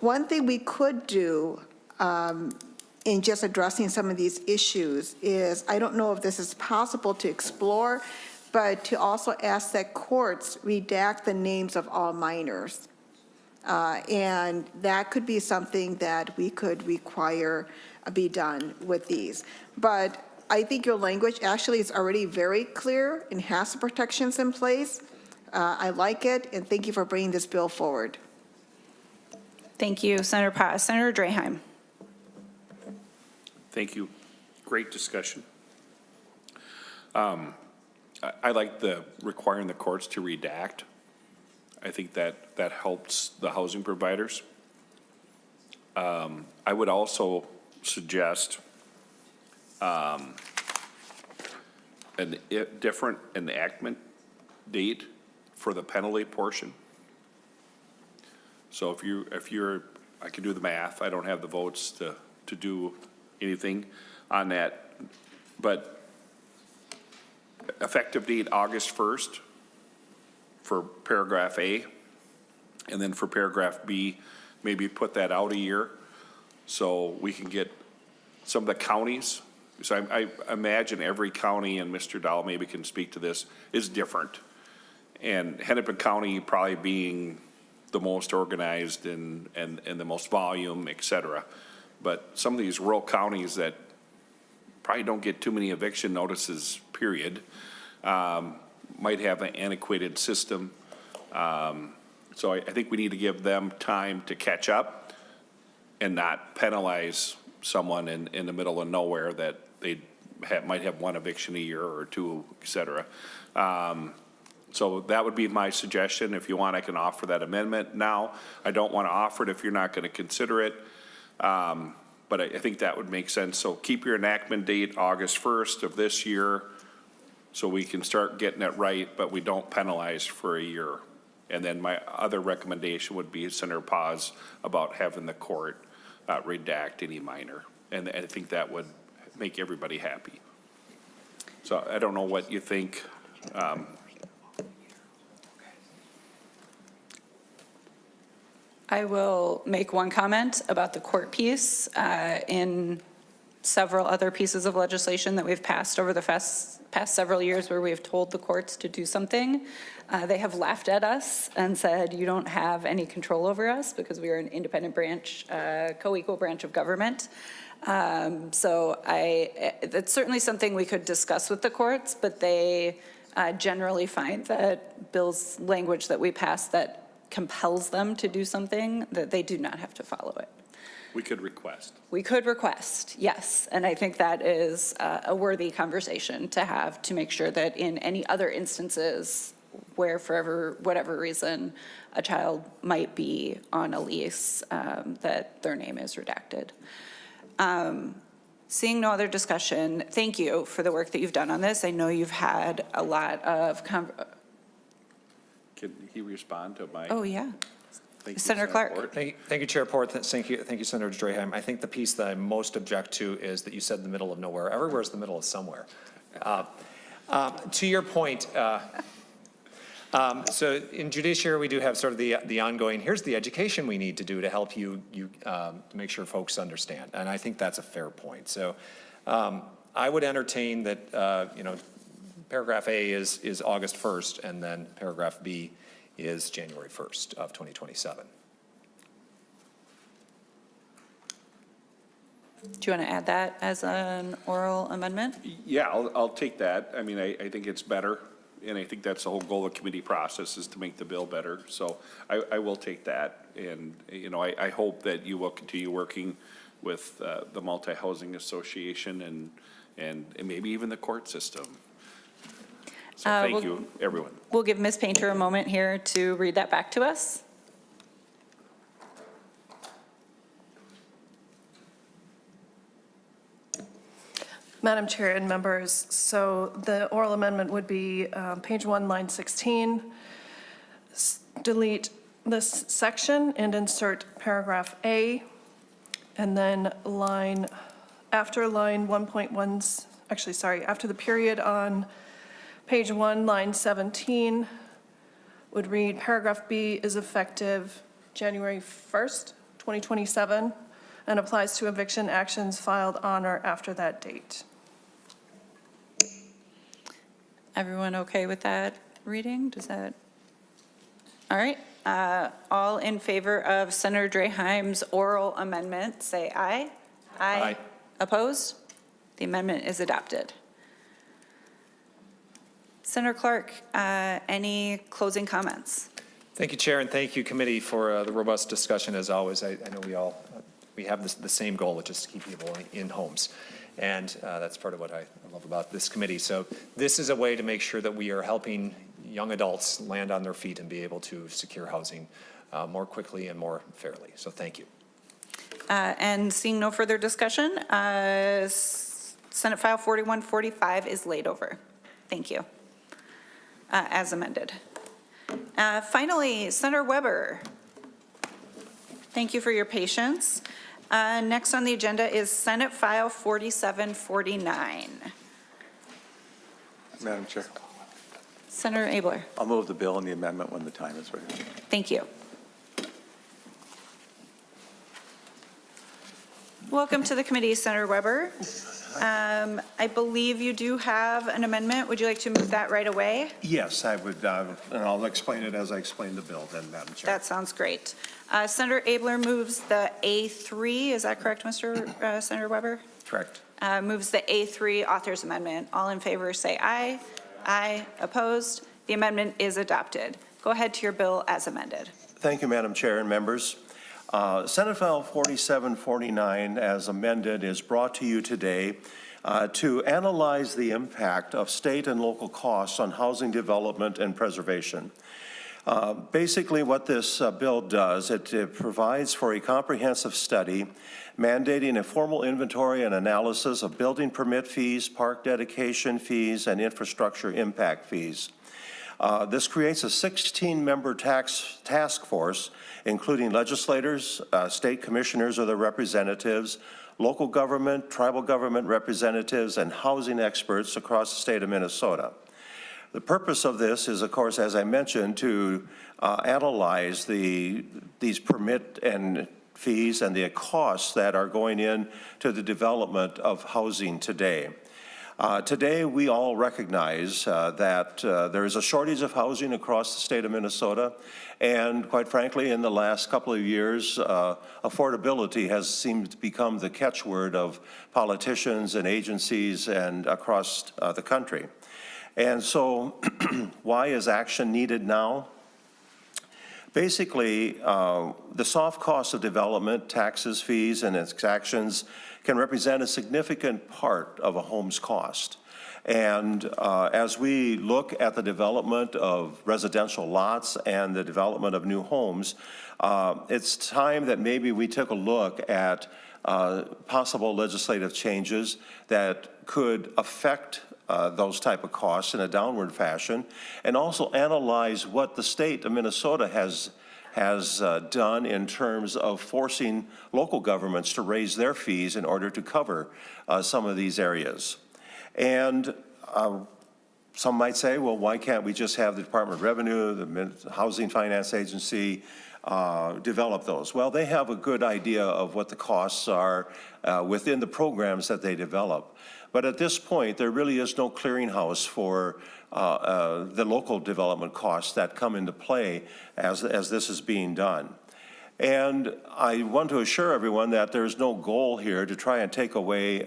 One thing we could do in just addressing some of these issues is, I don't know if this is possible to explore, but to also ask that courts redact the names of all minors. And that could be something that we could require be done with these. But I think your language actually is already very clear and has the protections in place. I like it, and thank you for bringing this bill forward. Thank you, Senator Pa. Senator Draheim. Thank you. Great discussion. I like the requiring the courts to redact. I think that helps the housing providers. I would also suggest a different enactment date for the penalty portion. So if you're, I can do the math. I don't have the votes to do anything on that, but effective date August 1st for paragraph A, and then for paragraph B, maybe put that out a year so we can get some of the counties. So I imagine every county, and Mr. Dahl maybe can speak to this, is different. And Hennepin County probably being the most organized and the most volume, et cetera. But some of these rural counties that probably don't get too many eviction notices, period, might have an antiquated system. So I think we need to give them time to catch up and not penalize someone in the middle of nowhere that they might have one eviction a year or two, et cetera. So that would be my suggestion. If you want, I can offer that amendment now. I don't want to offer it if you're not going to consider it. But I think that would make sense. So keep your enactment date August 1st of this year so we can start getting it right, but we don't penalize for a year. And then my other recommendation would be Senator Paz about having the court redact any minor. And I think that would make everybody happy. So I don't know what you think. I will make one comment about the court piece. In several other pieces of legislation that we've passed over the past several years where we have told the courts to do something, they have laughed at us and said, you don't have any control over us because we are an independent branch, co-equal branch of government. So that's certainly something we could discuss with the courts, but they generally find that Bill's language that we passed that compels them to do something, that they do not have to follow it. We could request. We could request, yes. And I think that is a worthy conversation to have to make sure that in any other instances where for whatever reason a child might be on a lease, that their name is redacted. Seeing no other discussion, thank you for the work that you've done on this. I know you've had a lot of, Can he respond to my? oh yeah. Thank you, Senator Clark. Port. Thank you, Chair Port. Thank you, Senator Draheim. I think the piece that I most object to is that you said the middle of nowhere. Everywhere is the middle of somewhere. To your point, so in judiciary, we do have sort of the ongoing, here's the education we need to do to help you to make sure folks understand. And I think that's a fair point. So I would entertain that, paragraph A is August 1st, and then paragraph B is January 1st of 2027. Do you want to add that as an oral amendment? Yeah, I'll take that. I mean, I think it's better, and I think that's the whole goal of committee process is to make the bill better. So I will take that, and, I hope that you will continue working with the Multi-Housing Association and maybe even the court system. So thank you, everyone. We'll give Ms. Painter a moment here to read that back to us. Madam Chair and members, so the oral amendment would be page 1, line 16. Delete this section and insert paragraph A, and then after line 1.1, actually, sorry, after the period on page 1, line 17, would read paragraph B is effective January 1st, 2027, and applies to eviction actions filed on or after that date. Everyone okay with that reading? Does that? All right. All in favor of Senator Draheim's oral amendment, say aye. Aye. Opposed? The amendment is adopted. Senator Clark, any closing comments? Thank you, Chair, and thank you, committee, for the robust discussion as always. I know we have the same goal, which is to keep people in homes. And that's part of what I love about this committee. So this is a way to make sure that we are helping young adults land on their feet and be able to secure housing more quickly and more fairly. So thank you. And seeing no further discussion, Senate File 4145 is laid over. Thank you. As amended. Finally, Senator Weber. Thank you for your patience. Next on the agenda is Senate File 4749. Madam Chair, Senator Abler. I'll move the bill and the amendment when the time is ready. Thank you. Welcome to the committee, Senator Weber. I believe you do have an amendment. Would you like to move that right away? Yes, I would, and I'll explain it as I explain the bill then, Madam Chair. That sounds great. Senator Abler moves the A3, is that correct, Senator Weber? Correct. Moves the A3 author's amendment. All in favor say aye. Aye. Opposed? The amendment is adopted. Go ahead to your bill as amended. Thank you, Madam Chair and members. Senate File 4749, as amended, is brought to you today to analyze the impact of state and local costs on housing development and preservation. Basically, what this bill does, it provides for a comprehensive study mandating a formal inventory and analysis of building permit fees, park dedication fees, and infrastructure impact fees. This creates a 16-member task force, including legislators, state commissioners or their representatives, local government, tribal government representatives, and housing experts across the state of Minnesota. The purpose of this is, of course, as I mentioned, to analyze these permit and fees and the costs that are going in to the development of housing today. Today, we all recognize that there is a shortage of housing across the state of Minnesota, and quite frankly, in the last couple of years, affordability has seemed to become the catchword of politicians and agencies and across the country. And so, why is action needed now? Basically, the soft cost of development, taxes, fees, and exactions can represent a significant part of a home's cost. And as we look at the development of residential lots and the development of new homes, it's time that maybe we took a look at possible legislative changes that could affect those type of costs in a downward fashion, and also analyze what the state of Minnesota has done in terms of forcing local governments to raise their fees in order to cover some of these areas. And some might say, well, why can't we just have the Department of Revenue, the Housing Finance Agency, develop those? Well, they have a good idea of what the costs are within the programs that they develop. But at this point, there really is no clearinghouse for the local development costs that come into play as this is being done. And I want to assure everyone that there's no goal here to try and take away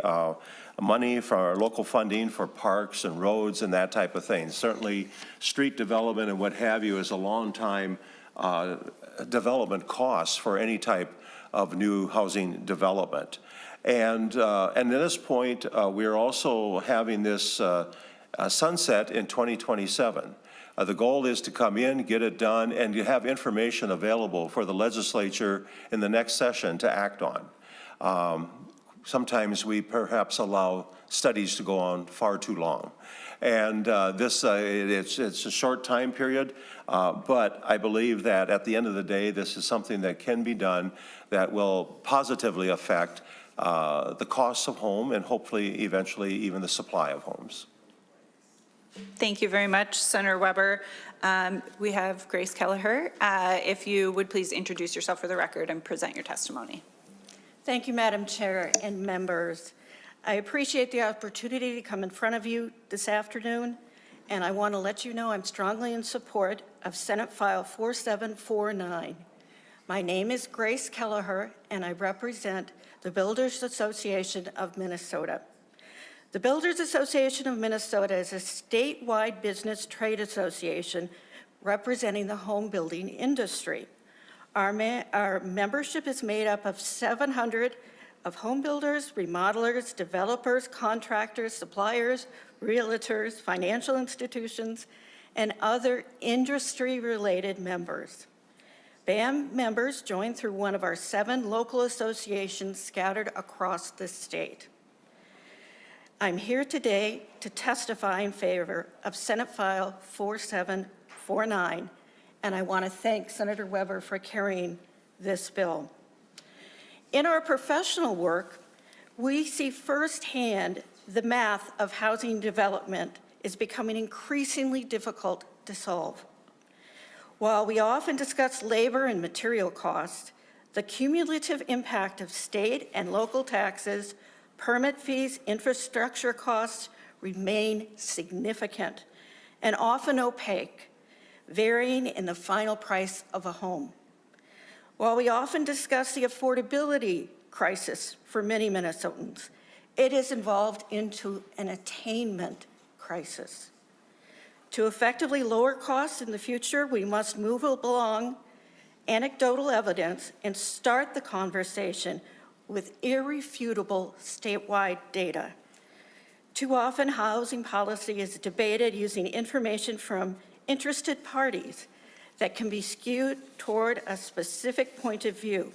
money from our local funding for parks and roads and that type of thing. Certainly, street development and what have you is a long time development cost for any type of new housing development. And at this point, we're also having this sunset in 2027. The goal is to come in, get it done, and you have information available for the legislature in the next session to act on. Sometimes we perhaps allow studies to go on far too long. And it's a short time period, but I believe that at the end of the day, this is something that can be done that will positively affect the costs of home and hopefully eventually even the supply of homes. Thank you very much, Senator Weber. We have Grace Kelleher. If you would please introduce yourself for the record and present your testimony. Thank you, Madam Chair and members. I appreciate the opportunity to come in front of you this afternoon, and I want to let you know I'm strongly in support of Senate File 4749. My name is Grace Kelleher, and I represent the Builders Association of Minnesota. The Builders Association of Minnesota is a statewide business trade association representing the home building industry. Our membership is made up of 700 of home builders, remodelers, developers, contractors, suppliers, realtors, financial institutions, and other industry-related members. BAM members join through one of our 7 local associations scattered across the state. I'm here today to testify in favor of Senate File 4749, and I want to thank Senator Weber for carrying this bill. In our professional work, we see firsthand the math of housing development is becoming increasingly difficult to solve. While we often discuss labor and material costs, the cumulative impact of state and local taxes, permit fees, infrastructure costs remain significant and often opaque, varying in the final price of a home. While we often discuss the affordability crisis for many Minnesotans, it is evolved into an attainment crisis. To effectively lower costs in the future, we must move along anecdotal evidence and start the conversation with irrefutable statewide data. Too often, housing policy is debated using information from interested parties that can be skewed toward a specific point of view.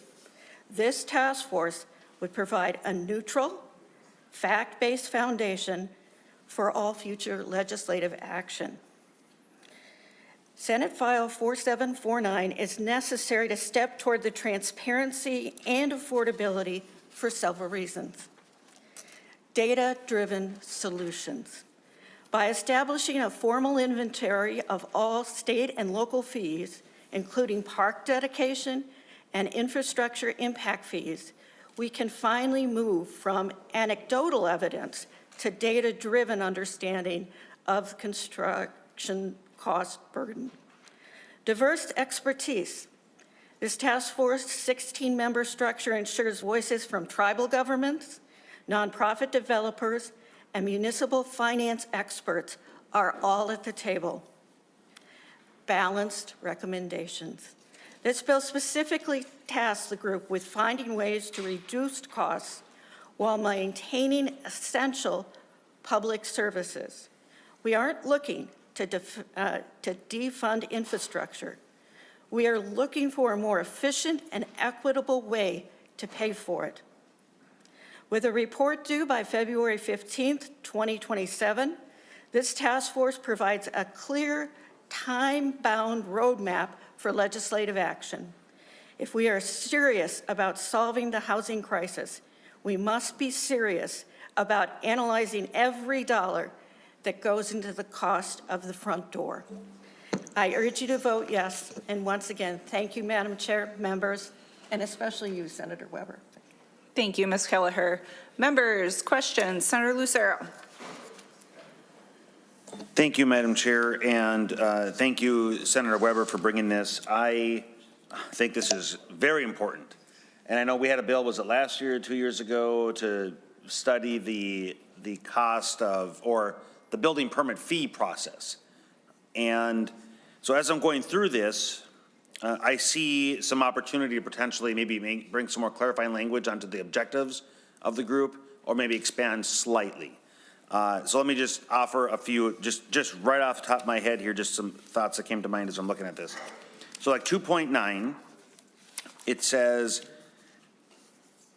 This task force would provide a neutral, fact-based foundation for all future legislative action. Senate File 4749 is necessary to step toward the transparency and affordability for several reasons. Data-driven solutions. By establishing a formal inventory of all state and local fees, including park dedication and infrastructure impact fees, we can finally move from anecdotal evidence to data-driven understanding of construction cost burden. Diverse expertise. This task force 16-member structure ensures voices from tribal governments, nonprofit developers, and municipal finance experts are all at the table. Balanced recommendations. This bill specifically tasks the group with finding ways to reduce costs while maintaining essential public services. We aren't looking to defund infrastructure. We are looking for a more efficient and equitable way to pay for it. With a report due by February 15th, 2027, this task force provides a clear, time-bound roadmap for legislative action. If we are serious about solving the housing crisis, we must be serious about analyzing every dollar that goes into the cost of the front door. I urge you to vote yes, and once again, thank you, Madam Chair, members, and especially you, Senator Weber. Thank you, Ms. Kelleher. Members, questions? Senator Lucero. Thank you, Madam Chair, and thank you, Senator Weber, for bringing this. I think this is very important. And I know we had a bill, was it last year, 2 years ago, to study the cost of, or the building permit fee process. And so as I'm going through this, I see some opportunity to potentially maybe bring some more clarifying language onto the objectives of the group, or maybe expand slightly. So let me just offer a few, just right off the top of my head here, just some thoughts that came to mind as I'm looking at this. So like 2.9, it says,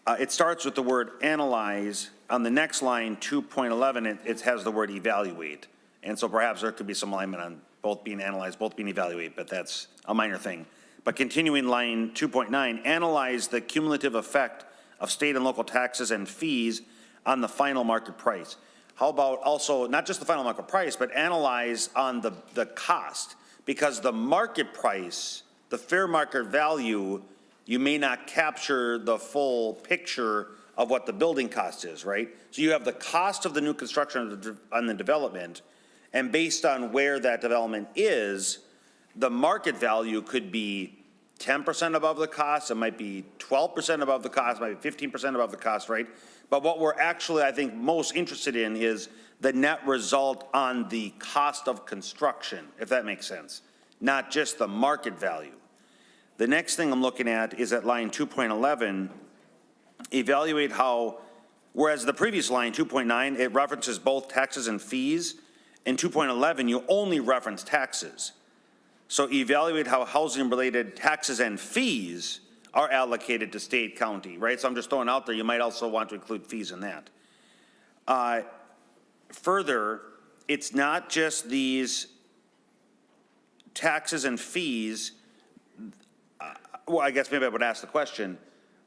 it starts with the word analyze. On the next line, 2.11, it has the word evaluate. And so perhaps there could be some alignment on both being analyzed, both being evaluate, but that's a minor thing. But continuing line 2.9, analyze the cumulative effect of state and local taxes and fees on the final market price. How about also, not just the final market price, but analyze on the cost, because the market price, the fair market value, you may not capture the full picture of what the building cost is, right? So you have the cost of the new construction on the development, and based on where that development is, the market value could be 10% above the cost, it might be 12% above the cost, it might be 15% above the cost, right? But what we're actually, I think, most interested in is the net result on the cost of construction, if that makes sense, not just the market value. The next thing I'm looking at is at line 2.11, evaluate how, whereas the previous line, 2.9, it references both taxes and fees. In 2.11, you only reference taxes. So evaluate how housing-related taxes and fees are allocated to state, county, right? So I'm just throwing out there, you might also want to include fees in that. Further, it's not just these taxes and fees. Well, I guess maybe I would ask the question,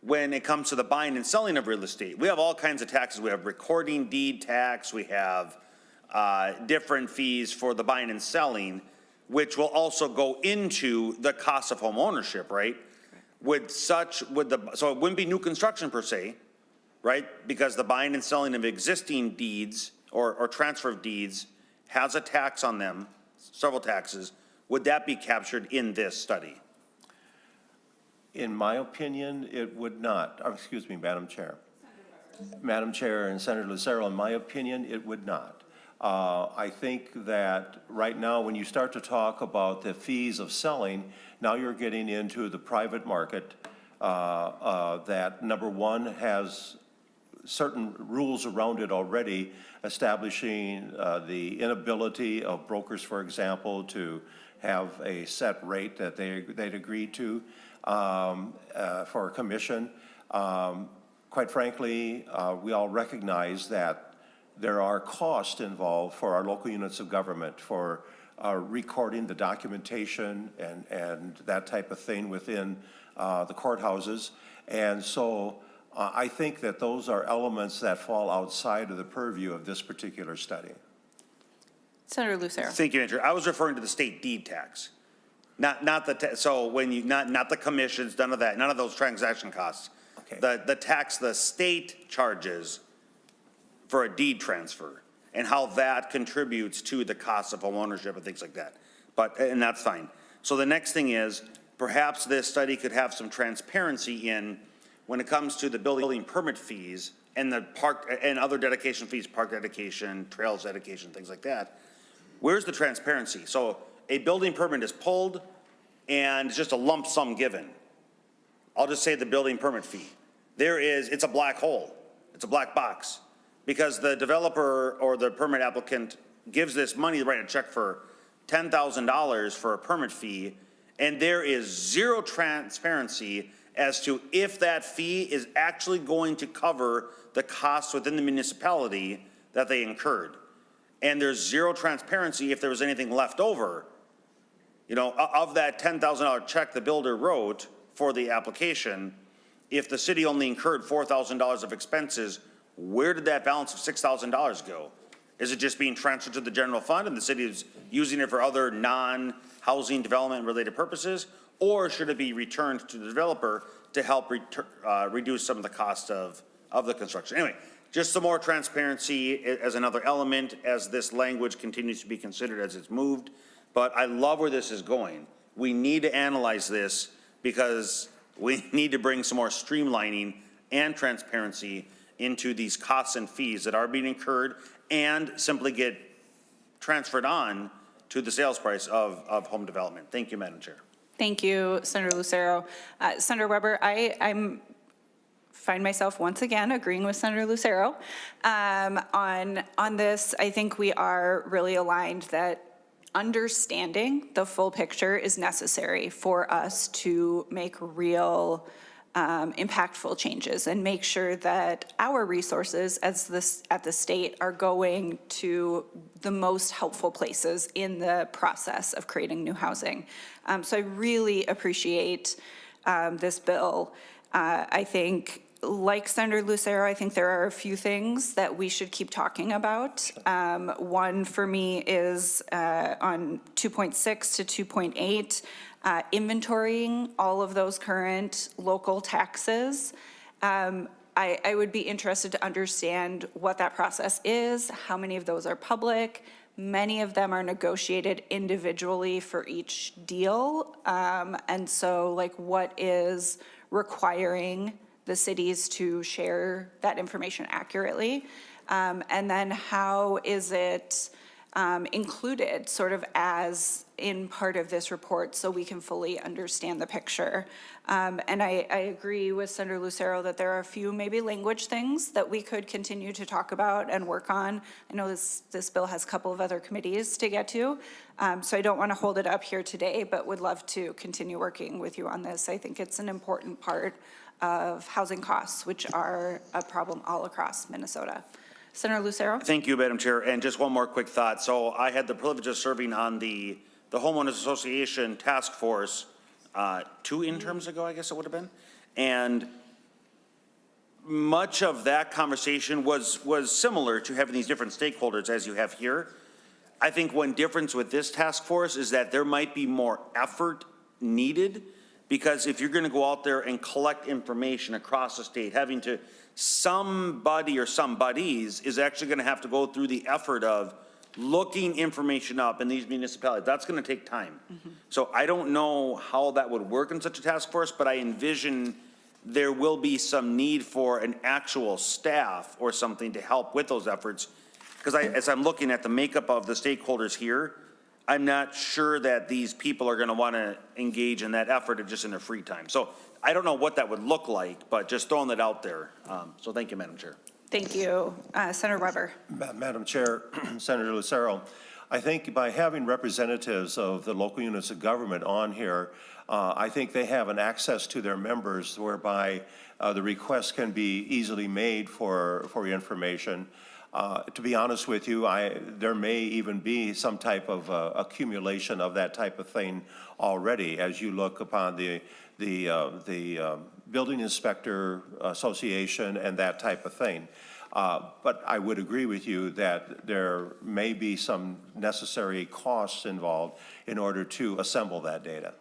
when it comes to the buying and selling of real estate, we have all kinds of taxes. We have recording deed tax, we have different fees for the buying and selling, which will also go into the cost of home ownership, right? So it wouldn't be new construction per se, right? Because the buying and selling of existing deeds or transfer of deeds has a tax on them, several taxes. Would that be captured in this study? In my opinion, it would not. Excuse me, Madam Chair. Madam Chair and Senator Lucero, in my opinion, it would not. I think that right now, when you start to talk about the fees of selling, now you're getting into the private market that, number one, has certain rules around it already, establishing the inability of brokers, for example, to have a set rate that they'd agree to for a commission. Quite frankly, we all recognize that there are costs involved for our local units of government for recording the documentation and that type of thing within the courthouses. And so I think that those are elements that fall outside of the purview of this particular study. Senator Lucero. Thank you, Andrew. I was referring to the state deed tax. Not the, so when you, not the commissions, none of that, none of those transaction costs. Okay. The tax the state charges for a deed transfer and how that contributes to the cost of home ownership and things like that. But, and that's fine. So the next thing is, perhaps this study could have some transparency in when it comes to the building permit fees and the park and other dedication fees, park dedication, trails dedication, things like that. Where's the transparency? So a building permit is pulled and it's just a lump sum given. I'll just say the building permit fee. It's a black hole. It's a black box because the developer or the permit applicant gives this money to write a check for $10,000 for a permit fee, and there is zero transparency as to if that fee is actually going to cover the costs within the municipality that they incurred. And there's zero transparency if there was anything left over. You know, of that $10,000 check the builder wrote for the application, if the city only incurred $4,000 of expenses, where did that balance of $6,000 go? Is it just being transferred to the general fund and the city is using it for other non-housing development related purposes? Or should it be returned to the developer to help reduce some of the cost of the construction? Anyway, just some more transparency as another element as this language continues to be considered as it's moved. But I love where this is going. We need to analyze this because we need to bring some more streamlining and transparency into these costs and fees that are being incurred and simply get transferred on to the sales price of home development. Thank you, Madam Chair. Thank you, Senator Lucero. Senator Weber, I find myself once again agreeing with Senator Lucero on this. I think we are really aligned that understanding the full picture is necessary for us to make real impactful changes and make sure that our resources at the state are going to the most helpful places in the process of creating new housing. So I really appreciate this bill. I think, like Senator Lucero, I think there are a few things that we should keep talking about. One for me is on 2.6 to 2.8, inventorying all of those current local taxes. I would be interested to understand what that process is, how many of those are public. Many of them are negotiated individually for each deal. And so, like, what is requiring the cities to share that information accurately? And then how is it included sort of as in part of this report so we can fully understand the picture? And I agree with Senator Lucero that there are a few maybe language things that we could continue to talk about and work on. I know this bill has a couple of other committees to get to, so I don't want to hold it up here today, but would love to continue working with you on this. I think it's an important part of housing costs, which are a problem all across Minnesota. Senator Lucero? Thank you, Madam Chair. And just one more quick thought. So I had the privilege of serving on the Homeowners Association Task Force 2 interims ago, I guess it would have been. And much of that conversation was similar to having these different stakeholders as you have here. I think one difference with this task force is that there might be more effort needed, because if you're going to go out there and collect information across the state, having to, somebody or somebodies is actually going to have to go through the effort of looking information up in these municipalities. That's going to take time. So I don't know how that would work in such a task force, but I envision there will be some need for an actual staff or something to help with those efforts. Because as I'm looking at the makeup of the stakeholders here, I'm not sure that these people are going to want to engage in that effort just in their free time. So I don't know what that would look like, but just throwing that out there. So thank you, Madam Chair. Thank you. Senator Weber. Madam Chair, Senator Lucero, I think by having representatives of the local units of government on here, I think they have an access to their members whereby the requests can be easily made for information. To be honest with you, there may even be some type of accumulation of that type of thing already as you look upon the Building Inspector Association and that type of thing. But I would agree with you that there may be some necessary costs involved in order to assemble that data.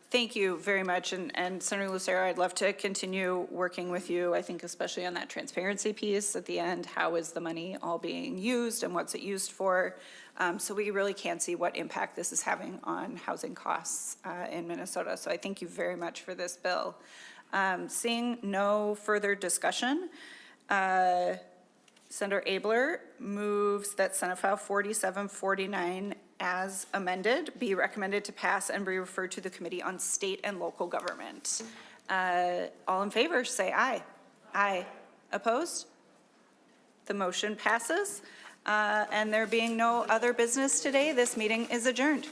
Thank you very much. And Senator Lucero, I'd love to continue working with you, I think especially on that transparency piece at the end. How is the money all being used and what's it used for? So we really can see what impact this is having on housing costs in Minnesota. So I thank you very much for this bill. Seeing no further discussion, Senator Abler moves that Senate File 4749 as amended be recommended to pass and be referred to the Committee on State and Local Government. All in favor, say aye. Aye. Opposed? The motion passes. And there being no other business today, this meeting is adjourned.